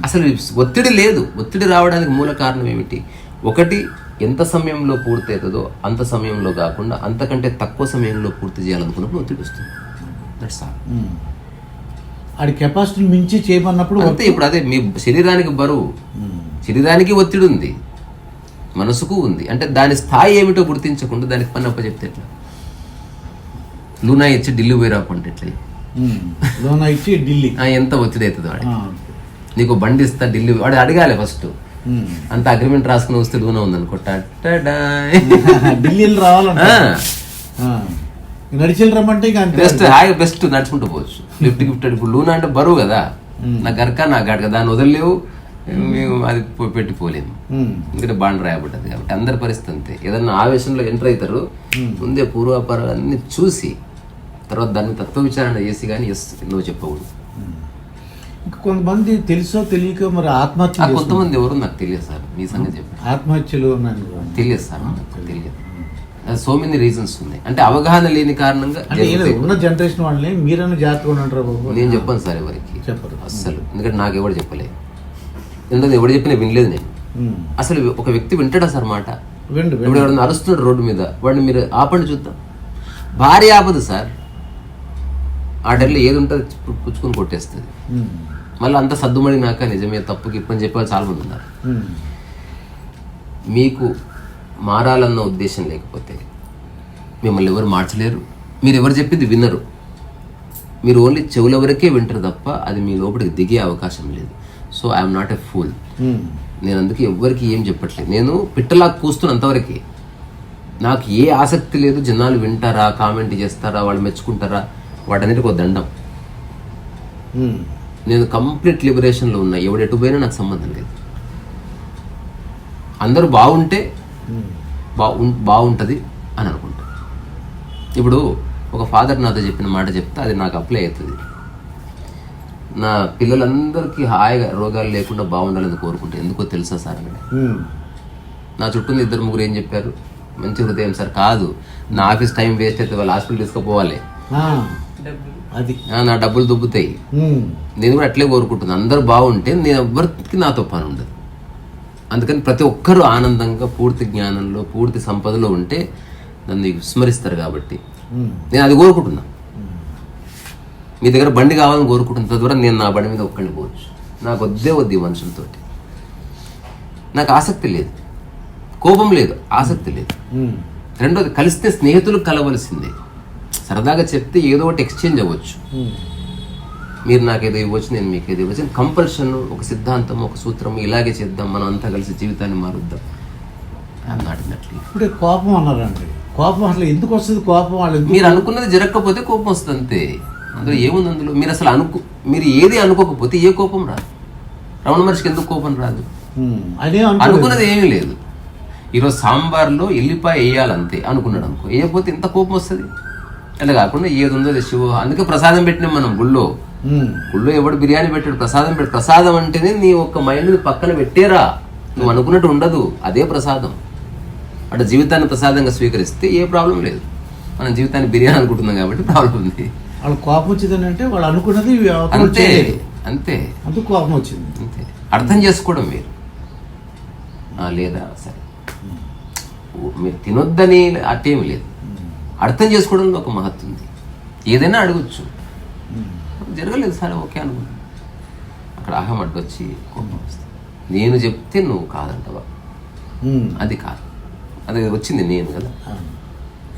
అసలు ఒత్తిడి లేదు. ఒత్తిడి రావడానికి మూల కారణం ఏమిటి? ఒకటి, ఎంత సమయంలో పూర్తి అవుతుందో అంత సమయంలో కాకుండా అంతకంటే తక్కువ సమయంలో పూర్తి చేయాలనుకున్నప్పుడు ఒత్తిడి వస్తుంది. That's all. అది కెపాసిటీని మించి చేయమన్నప్పుడు అంతే. ఇప్పుడు అదే మీ శరీరానికి బరువు, శరీరానికి ఒత్తిడి ఉంది, మనసుకు ఉంది. అంటే దాని స్థాయి ఏమిటో గుర్తించకుండా దానికి పని అప్పచెప్తే ఎట్లా? లూనా ఇచ్చి ఢిల్లీ పోయి రాకుంటే ఎట్లా? లూనా ఇచ్చి ఢిల్లీ ఎంత ఒత్తిడి అవుతుంది వాడికి? నీకు బండి ఇస్తా ఢిల్లీ, వాడు అడగాలి ఫస్ట్. అంత అగ్రిమెంట్ రాసుకుని వస్తే లూనా ఉందనుకో, ఢిల్లీలో రావాలంట, నడిచి రమ్మంటే బెస్ట్, హాయిగా బెస్ట్ నడుచుకుంటూ పోవచ్చు. గిఫ్ట్. ఇప్పుడు లూనా అంటే బరువు కదా, నా గరక నా గడక, దాన్ని వదలలేవు, మేము అది పెట్టిపోలేము, ఎందుకంటే బాండ్ రాయబడ్డది కాబట్టి. అందరి పరిస్థితి అంతే. ఏదన్నా ఆవేశంలో ఎంటర్ అవుతారు, ముందే పూర్వాపరాలు అన్ని చూసి తర్వాత దాన్ని తత్వ విచారణ చేసి కానీ ఎస్ నువ్వు చెప్పకూడదు. ఇంకా కొంతమంది తెలుసో తెలియక మరి ఆత్మహత్య, కొంతమంది ఎవరు నాకు తెలియదు సార్. మీ సంగతి చెప్పండి. ఆత్మహత్యలు తెలియదు సార్, తెలియదు. సో మెనీ రీజన్స్ ఉన్నాయి. అంటే అవగాహన లేని కారణంగా ఉన్న జనరేషన్ వాళ్ళని మీరన్నా జాగ్రత్తగా ఉంటారు బాబు. నేను చెప్పాను సార్ ఎవరికి, చెప్పరు అస్సలు. ఎందుకంటే నాకు ఎవరు చెప్పలేదు, ఎందుకంటే ఎవరు చెప్పినా వినలేదు నేను. అసలు ఒక వ్యక్తి వింటాడా సార్ మాట? ఇప్పుడు ఎవరైనా అరుస్తున్నాడు రోడ్డు మీద, వాడిని మీరు ఆపండి చూద్దాం. భారీ ఆపదు సార్. ఆ టైంలో ఏది ఉంటుంది పుచ్చుకొని కొట్టేస్తుంది. మళ్ళీ అంత సర్దుమడినాక నిజమే తప్పుకి ఇప్పని చెప్పేవాళ్ళు చాలా మంది ఉన్నారు. మీకు మారాలన్న ఉద్దేశం లేకపోతే మిమ్మల్ని ఎవరు మార్చలేరు, మీరు ఎవరు చెప్పింది వినరు, మీరు ఓన్లీ చెవుల వరకే వింటారు తప్ప అది మీ లోపలికి దిగే అవకాశం లేదు. So I'm not a fool. నేను అందుకే ఎవ్వరికి ఏం చెప్పట్లేదు, నేను పిట్టలా కూస్తున్నంతవరకే. నాకు ఏ ఆసక్తి లేదు జనాలు వింటారా, కామెంట్ చేస్తారా, వాళ్ళు మెచ్చుకుంటారా, వాటన్నిటికి ఒక దండం. నేను కంప్లీట్ లిబరేషన్లో ఉన్నా, ఎవడెటు పోయినా నాకు సంబంధం లేదు. అందరూ బాగుంటే బాగుంటుంది అని అనుకుంటా. ఇప్పుడు ఒక ఫాదర్ నాతో చెప్పిన మాట చెప్తే అది నాకు అప్లై అవుతుంది. నా పిల్లలందరికీ హాయిగా రోగాలు లేకుండా బాగుండాలని కోరుకుంటే ఎందుకో తెలుసా సార్ అని. నా చుట్టూ 2-3 ఏం చెప్పారు, మంచి హృదయం సార్, కాదు నా ఆఫీస్ టైం వేస్ట్ అయితే వాళ్ళు హాస్పిటల్ తీసుకుపోవాలి, అది నా డబ్బులు దుబ్బుతాయి. నేను కూడా అట్లే కోరుకుంటున్నాను, అందరూ బాగుంటే నేను ఎవరికి నాతో పని ఉండదు. అందుకని ప్రతి ఒక్కరూ ఆనందంగా పూర్తి జ్ఞానంలో పూర్తి సంపదలో ఉంటే నన్ను విస్మరిస్తారు. కాబట్టి నేను అది కోరుకుంటున్నా. మీ దగ్గర బండి కావాలని కోరుకుంటున్న తద్వారా నేను నా బండి మీద ఒక్కడిని పోవచ్చు. నాకు వద్దే మనుషులతో. నాకు ఆసక్తి లేదు, కోపం లేదు, ఆసక్తి లేదు. రెండోది, కలిస్తే స్నేహితులు కలవలసిందే. సరదాగా చెప్తే ఏదో ఒకటి ఎక్స్చేంజ్ అవ్వచ్చు. మీరు నాకేదో ఇవ్వచ్చు, నేను మీకు ఏదో ఇవ్వచ్చు. కంపల్షన్, ఒక సిద్ధాంతం, ఒక సూత్రం, ఇలాగే చేద్దాం, మనం అంతా కలిసి జీవితాన్ని మారుద్దాం. ఇప్పుడు కోపం అన్నారండి, కోపం అసలు ఎందుకు వస్తుంది? కోపం వాళ్ళు మీరు అనుకున్నది జరగకపోతే కోపం వస్తుంది అంతే. అందులో ఏముంది? అందులో మీరు అసలు మీరు ఏది అనుకోకపోతే ఏ కోపం రాదు. రమణ మహర్షికి ఎందుకు కోపం రాదు? అనుకున్నది ఏమీ లేదు. ఈరోజు సాంబార్లో ఎల్లిపాయ వేయాలంతే అనుకున్నాడు అనుకో, వేయకపోతే ఎంత కోపం వస్తుంది? అట్లా కాకుండా ఏది ఉందో శివ. అందుకే ప్రసాదం పెట్టినాం మనం గుళ్ళో. ఎవడు బిర్యానీ పెట్టాడు, ప్రసాదం పెట్టాడు. ప్రసాదం అంటేనే నీ ఒక్క మైండ్ పక్కన పెట్టేరా, నువ్వు అనుకున్నట్టు ఉండదు, అదే ప్రసాదం. అటు జీవితాన్ని ప్రసాదంగా స్వీకరిస్తే ఏ ప్రాబ్లం లేదు. మనం జీవితాన్ని బిర్యానీ అనుకుంటున్నాం కాబట్టి ప్రాబ్లం ఉంది. వాళ్ళు కోపం వచ్చిందని అంటే వాళ్ళు అనుకున్నది అంతే అంతే, అందుకు కోపం వచ్చింది అంతే. అర్థం చేసుకోవడం మీరు లేదా సరే, మీరు తినొద్దని అట్టేమి లేదు. అర్థం చేసుకోవడంలో ఒక మహత్వం ఉంది. ఏదైనా అడగచ్చు, జరగలేదు సరే ఓకే అనుకుంటా. అక్కడ అహం అడ్డొచ్చి కోపం వస్తుంది. నేను చెప్తే నువ్వు కాదంటవా, అది కాదు, అది వచ్చింది నేను కదా.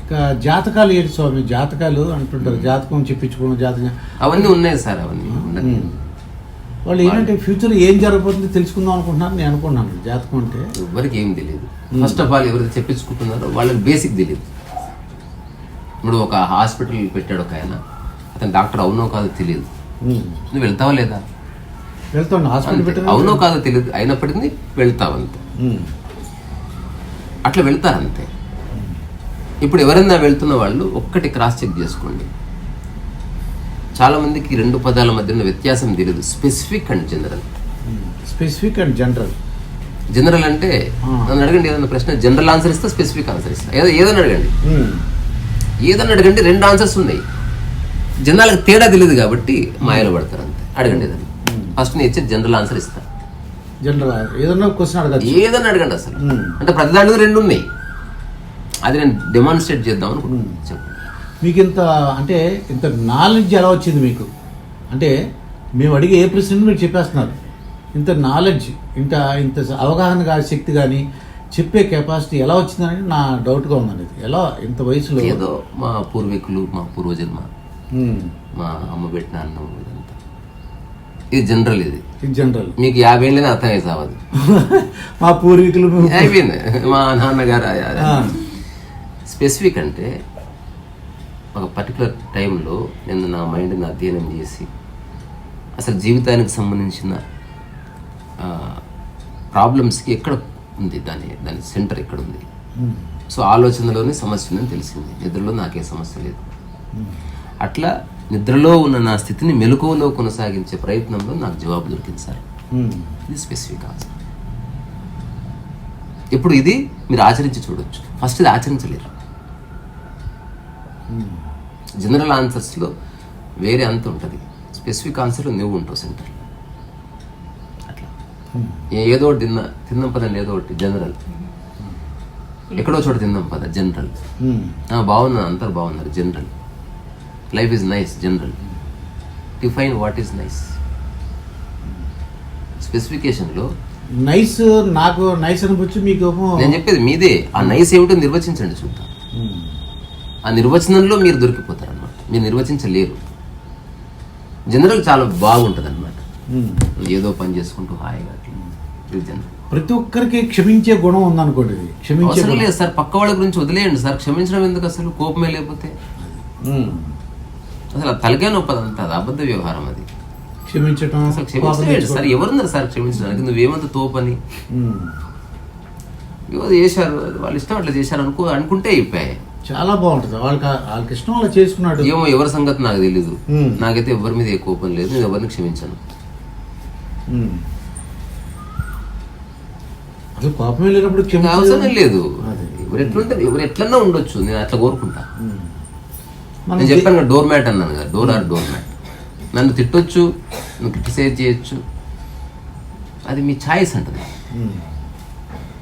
ఇక జాతకాలు ఏంటి స్వామి? జాతకాలు అంటుంటారు, జాతకం చెప్పించుకోవడం, జాతకం అవన్నీ ఉన్నాయి సార్, అవన్నీ ఉన్నాయి. వాళ్ళు ఏంటంటే ఫ్యూచర్ ఏం జరగబోతుందో తెలుసుకుందాం అనుకుంటున్నారు. నేను అనుకున్నాను జాతకం అంటే ఎవరికి ఏం తెలియదు. ఫస్ట్ ఆఫ్ ఆల్ ఎవరైతే చెప్పించుకుంటున్నారో వాళ్ళకి బేసిక్ తెలియదు. ఇప్పుడు ఒక హాస్పిటల్ పెట్టాడు ఒక ఆయన, అతను డాక్టర్ అవునో కాదో తెలియదు. నువ్వు వెళ్తావా లేదా? వెళ్తాను. హాస్పిటల్ అవునో కాదో తెలియదు, అయినప్పటికీ వెళ్తావంతే. అట్లా వెళ్తారంతే. ఇప్పుడు ఎవరైనా వెళ్తున్న వాళ్ళు ఒక్కటి క్రాస్ చెక్ చేసుకోండి. చాలా మందికి 2 పదాల మధ్య వ్యత్యాసం తెలియదు, specific and general. Specific and general. General అంటే నన్ను అడగండి ఏదైనా ప్రశ్న, జనరల్ ఆన్సర్ ఇస్తా, స్పెసిఫిక్ ఆన్సర్ ఇస్తా. ఏదైనా అడగండి, ఏదన్నా అడగండి, 2 ఆన్సర్స్ ఉన్నాయి. జనాలకు తేడా తెలియదు కాబట్టి మాయలో పడతారు అంతే. అడగండి ఏదన్నా, ఫస్ట్ నేను ఇచ్చే జనరల్ ఆన్సర్ ఇస్తా. జనరల్ ఏదన్నా క్వశ్చన్ అడగండి, ఏదన్నా అడగండి. అసలు అంటే ప్రతి దాంట్లో 2 ఉన్నాయి, అది నేను డెమాన్స్ట్రేట్ చేద్దాం అనుకుంటున్నాను. చెప్పండి, మీకు ఇంత నాలెడ్జ్ ఎలా వచ్చింది మీకు? అంటే మేము అడిగే ఏ ప్రశ్న మీరు చెప్పేస్తున్నారు. ఇంత నాలెడ్జ్, ఇంత అవగాహన శక్తి కానీ చెప్పే కెపాసిటీ ఎలా వచ్చిందని నా డౌట్గా ఉందండి. ఎలా ఇంత వయసులో? ఏదో మా పూర్వీకులు, మా పూర్వజన్మ, మా అమ్మ పెట్టిన అన్నం, ఇదంతా ఇది జనరల్. ఇది జనరల్. మీకు 50 ఏళ్ళనే అర్థం అయితే అవ్వదు. మా పూర్వీకులు అయిపోయింది, మా నాన్నగారు. స్పెసిఫిక్ అంటే ఒక పర్టికులర్ టైంలో నేను నా మైండ్ని అధ్యయనం చేసి అసలు జీవితానికి సంబంధించిన ప్రాబ్లమ్స్కి ఎక్కడ ఉంది, దాని సెంటర్ ఎక్కడ ఉంది. సో ఆలోచనలోనే సమస్య ఉందని తెలిసింది. నిద్రలో నాకే సమస్య లేదు. అట్లా నిద్రలో ఉన్న నా స్థితిని మెలకువలో కొనసాగించే ప్రయత్నంలో నాకు జవాబు దొరికింది సార్. ఇది స్పెసిఫిక్ ఆన్సర్. ఇప్పుడు ఇది మీరు ఆచరించి చూడొచ్చు. ఫస్ట్ ఇది ఆచరించలేరు. జనరల్ ఆన్సర్స్లో వేరే అంత ఉంటుంది, స్పెసిఫిక్ ఆన్సర్లో నువ్వు ఉంటావు సెంటర్లో. అట్లా ఏదో ఒకటి తిందాం పదండి, ఏదో ఒకటి జనరల్. ఎక్కడో చోట తిందాం పద, జనరల్. బాగున్నారు, అందరు బాగున్నారు, general. Life is nice, general. Define what is nice. స్పెసిఫికేషన్లో నైస్, నాకు నైస్ అనిపించి మీకు నేను చెప్పేది మీదే. ఆ నైస్ ఏమిటో నిర్వచించండి చూద్దాం. ఆ నిర్వచనంలో మీరు దొరికిపోతారు అనమాట. మీరు నిర్వచించలేరు. జనరల్ చాలా బాగుంటుంది అనమాట. ఏదో పని చేసుకుంటూ హాయిగా ఇది జనరల్. ప్రతి ఒక్కరికి క్షమించే గుణం ఉందనుకోండి. క్షమించే అవసరం లేదు సార్. పక్క వాళ్ళ గురించి వదిలేయండి సార్. క్షమించడం ఎందుకు అసలు? కోపమే లేకపోతే అసలు తలకే నొప్పదంతా. అది అబద్ధ వ్యవహారం. అది క్షమించడం అసలు క్షమించలేదు సార్. ఎవరున్నారు సార్ క్షమించడానికి? నువ్వేమంత తోపని ఏదో చేశారు, వాళ్ళు ఇష్టం అట్లా చేశారు అనుకుంటే అయిపోయాయి. చాలా బాగుంటుంది. వాళ్ళకి ఇష్టం అలా చేసుకున్నాడు. ఏమో ఎవరి సంగతి నాకు తెలీదు. నాకైతే ఎవరి మీద ఏ కోపం లేదు. నేను ఎవరిని క్షమించాను. అసలు కోపమే లేనప్పుడు అవసరం లేదు. ఎవరు ఎట్లన్నా ఉండొచ్చు. నేను అట్లా కోరుకుంటా. నేను చెప్పాను డోర్ మ్యాట్ అన్నాను కదా. Door mat. నన్ను తిట్టొచ్చు, నువ్వు క్రిటిసైజ్ చేయొచ్చు, అది మీ ఛాయిస్ అంటది.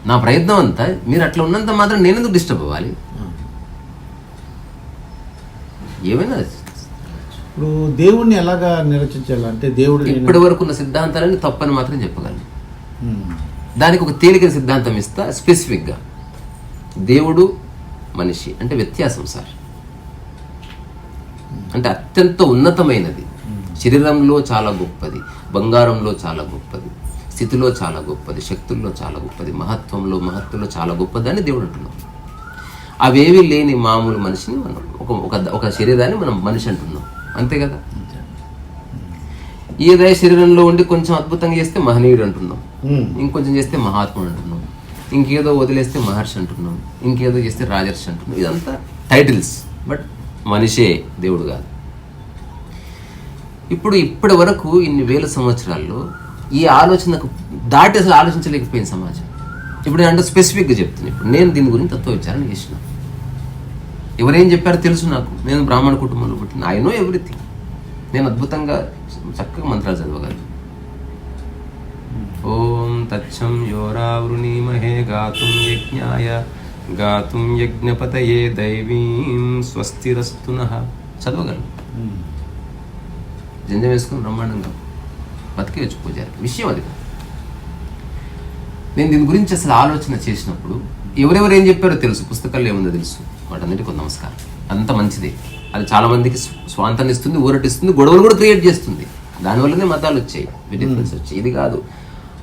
నా ప్రయత్నం అంతా మీరు అట్లా ఉన్నంత మాత్రం నేను ఎందుకు డిస్టర్బ్ అవ్వాలి? ఏమైనా ఇప్పుడు దేవుడిని ఎలాగా నిర్వచించాలంటే దేవుడు ఇప్పటి వరకు ఉన్న సిద్ధాంతాలని తప్పని మాత్రం చెప్పగలను. దానికి ఒక తేలికైన సిద్ధాంతం ఇస్తా స్పెసిఫిక్గా. దేవుడు మనిషి అంటే వ్యత్యాసం సార్. అంటే అత్యంత ఉన్నతమైనది. శరీరంలో చాలా గొప్పది, బంగారంలో చాలా గొప్పది, స్థితిలో చాలా గొప్పది, శక్తుల్లో చాలా గొప్పది, మహత్తులో చాలా గొప్పది అని దేవుడు అంటున్నాం. అవేవి లేని మామూలు మనిషిని మనం ఒక శరీరాన్ని మనం మనిషి అంటున్నాం. అంతే కదా. ఏదైనా శరీరంలో ఉండి కొంచెం అద్భుతంగా చేస్తే మహనీయుడు అంటున్నాం, ఇంకొంచెం చేస్తే మహాత్ముడు అంటున్నాం, ఇంకేదో వదిలేస్తే మహర్షి అంటున్నాం, ఇంకేదో చేస్తే రాజర్షి అంటున్నాం. ఇదంతా టైటిల్స్. బట్ మనిషే, దేవుడు కాదు. ఇప్పటి వరకు ఇన్ని వేల సంవత్సరాల్లో ఈ ఆలోచనకు దాటి అసలు ఆలోచించలేకపోయింది సమాజం. ఇప్పుడు నేను అంటే స్పెసిఫిక్గా చెప్తున్నాను. ఇప్పుడు నేను దీని గురించి తత్వ విచారణ చేసిన. ఎవరేం చెప్పారో తెలుసు నాకు. నేను బ్రాహ్మణ కుటుంబంలో పుట్టిన. I know everything. నేను అద్భుతంగా చక్కగా మంత్రాలు చదవగలను. ఓం తచ్చం యోరావృణీమహే గాతుం యజ్ఞపతయే దైవీం స్వస్తిరస్తునః చదవగలను. జంజం వేసుకుని బ్రహ్మాండంగా బతికేయచ్చు పూజారి. విషయం అది. నేను దీని గురించి అసలు ఆలోచన చేసినప్పుడు ఎవరెవరు ఏం చెప్పారో తెలుసు, పుస్తకాల్లో ఏముందో తెలుసు. వాటన్నిటికీ నమస్కారం. అంత మంచిదే. అది చాలా మందికి స్వాంతాన్ని ఇస్తుంది, ఊరటిస్తుంది, గొడవలు కూడా క్రియేట్ చేస్తుంది. దానివల్లనే మతాలు వచ్చాయి, డిఫరెన్స్ వచ్చాయి. ఇది కాదు.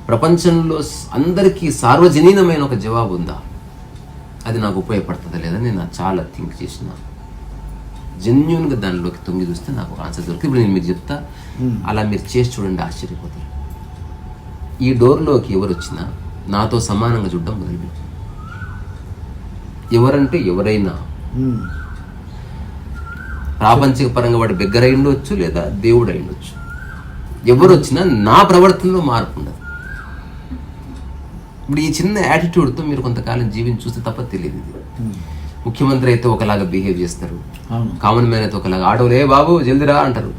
ప్రపంచంలో అందరికీ సార్వజనీనమైన ఒక జవాబు ఉందా, అది నాకు ఉపయోగపడుతుందా లేదని నేను చాలా థింక్ చేసిన. జెన్యున్గా దానిలోకి తొంగి చూస్తే నాకు ఆన్సర్ దొరికింది. ఇప్పుడు నేను మీకు చెప్తా, అలా మీరు చేసి చూడండి, ఆశ్చర్యపోతారు. ఈ డోర్లోకి ఎవరు వచ్చినా నాతో సమానంగా చూడడం మొదలుపెట్టు. ఎవరంటే ఎవరైనా ప్రాపంచిక పరంగా వాడు బిగ్గరై ఉండొచ్చు, లేదా దేవుడు అయి ఉండొచ్చు. ఎవరు వచ్చినా నా ప్రవర్తనలో మార్పు ఉండదు. ఇప్పుడు ఈ చిన్న యాటిట్యూడ్తో మీరు కొంతకాలం జీవించి చూస్తే తప్ప తెలియదు. ఇది ముఖ్యమంత్రి అయితే ఒకలాగా బిహేవ్ చేస్తారు, కామన్ మ్యాన్ అయితే ఒకలాగా. ఆటోలు ఏ బాబు జల్దిరా అంటారు.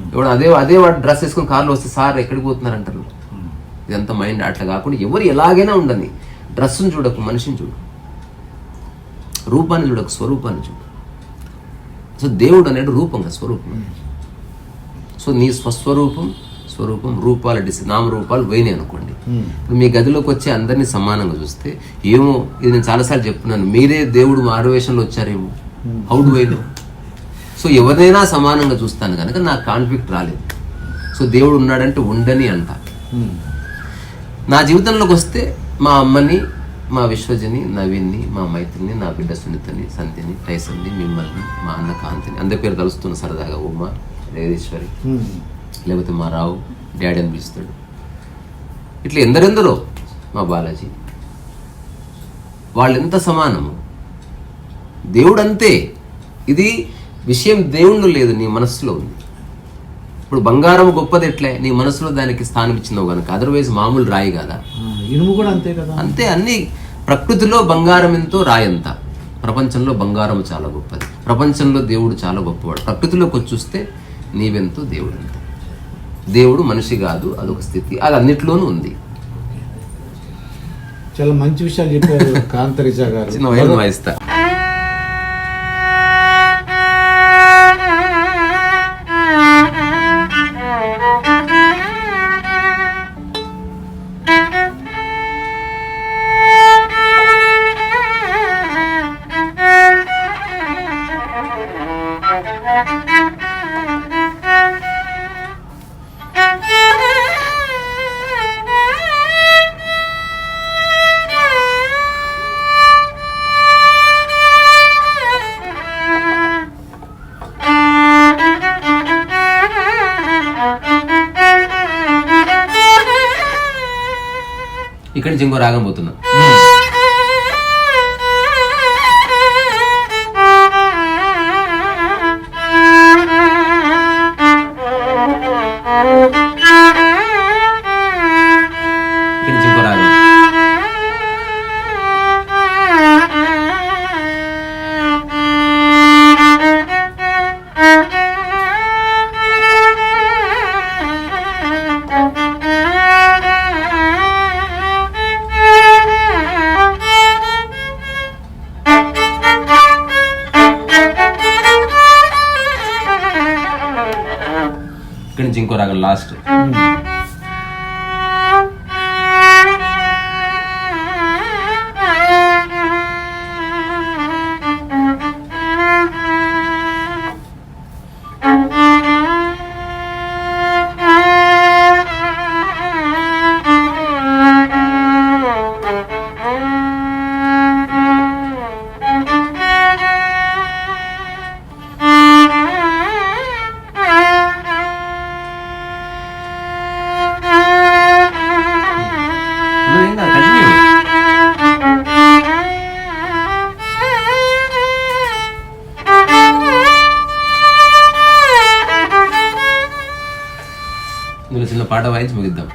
ఇప్పుడు అదే వాడు డ్రెస్ వేసుకుని కార్లో వస్తే సార్ ఎక్కడికి పోతున్నారు అంటారు. ఇదంతా మైండ్. అట్లా కాకుండా ఎవరు ఎలాగైనా ఉండని. డ్రెస్సును చూడకు, మనిషిని చూడు. రూపాన్ని చూడకు, స్వరూపాన్ని చూడు. సో దేవుడు అనేది రూపంగా, స్వరూపం. సో నీ స్వస్వరూపం, స్వరూపం, రూపాల నామరూపాలు పోయినాయి అనుకోండి. ఇప్పుడు మీ గదిలోకి వచ్చి అందరినీ సమానంగా చూస్తే ఏమో, ఇది నేను చాలాసార్లు చెప్తున్నాను, మీరే దేవుడు మారువేషంలో వచ్చారేమో. How do I know? So ఎవరినైనా సమానంగా చూస్తాను కనుక నాకు కాన్ఫ్లిక్ట్ రాలేదు. సో దేవుడు ఉన్నాడంటే ఉండని అంట. నా జీవితంలోకి వస్తే మా అమ్మని, మా విశ్వజని, నవీన్ని, మా మైత్రిని, నా బిడ్డ సునీతని, సంధ్యని, టైసన్ని, మిమ్మల్ని, మా అన్న కాంతిని, అందరి పేరు తలుస్తున్న సరదాగా. ఉమా, జగదీశ్వరి, లేకపోతే మా రావు, డాడీ అని పిలుస్తాడు. ఇట్లా ఎందరెందరో, మా బాలాజీ, వాళ్ళెంత సమానము. దేవుడు అంతే. ఇది విషయం దేవుళ్ళు లేదు, నీ మనస్సులో ఉంది. ఇప్పుడు బంగారం గొప్పది ఎట్లే, నీ మనసులో దానికి స్థానం ఇచ్చినావు కనుక. అదర్వైజ్ మామూలు రాయి కదా. ఇనుము కూడా అంతే కదా. అంతే. అన్ని ప్రకృతిలో బంగారం ఎంతో, రాయంత. ప్రపంచంలో బంగారం చాలా గొప్పది, ప్రపంచంలో దేవుడు చాలా గొప్పవాడు. ప్రకృతిలోకి వచ్చి చూస్తే నీవెంతో, దేవుడు అంత. దేవుడు మనిషి కాదు, అదొక స్థితి. అది అన్నిట్లోనూ ఉంది. చాలా మంచి విషయాలు చెప్పారు కాంతరిజా గారు. చిన్న వయసు వాయిస్తా. ఇక్కడి నుంచి ఇంకో రాగం పోతున్నా. ఇక్కడి నుంచి ఇంకో రాగం. ఇక్కడి నుంచి ఇంకో రాగం లాస్ట్. ఇందులో చిన్న పాట వాయించి ముగిద్దాం.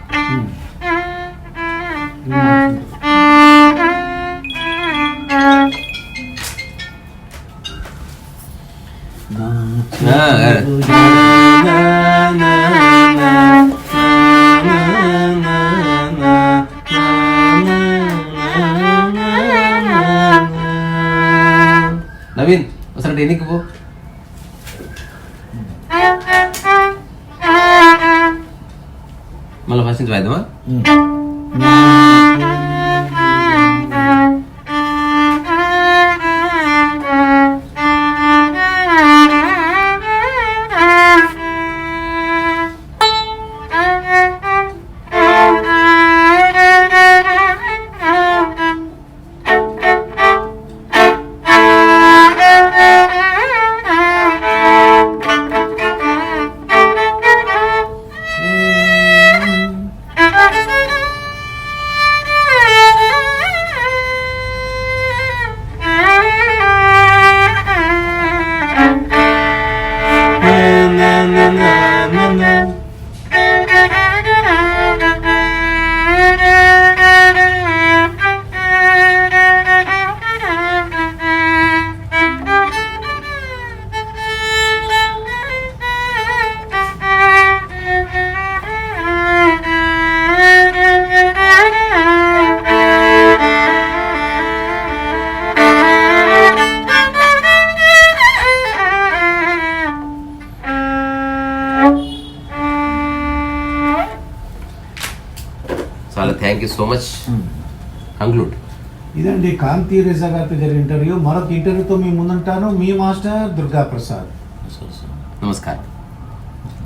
నవీన్ ఒకసారి ఎన్నికి పో. మళ్ళీ ఫస్ట్ నుంచి వాయిద్దామా? చాలా thank you so much. Conclude. ఇదండి కాంతి రిజా గారితో జరిగిన ఇంటర్వ్యూ. మరొక ఇంటర్వ్యూతో మీ ముందుంటాను. మీ మాస్టర్ దుర్గా ప్రసాద్. నమస్కారం.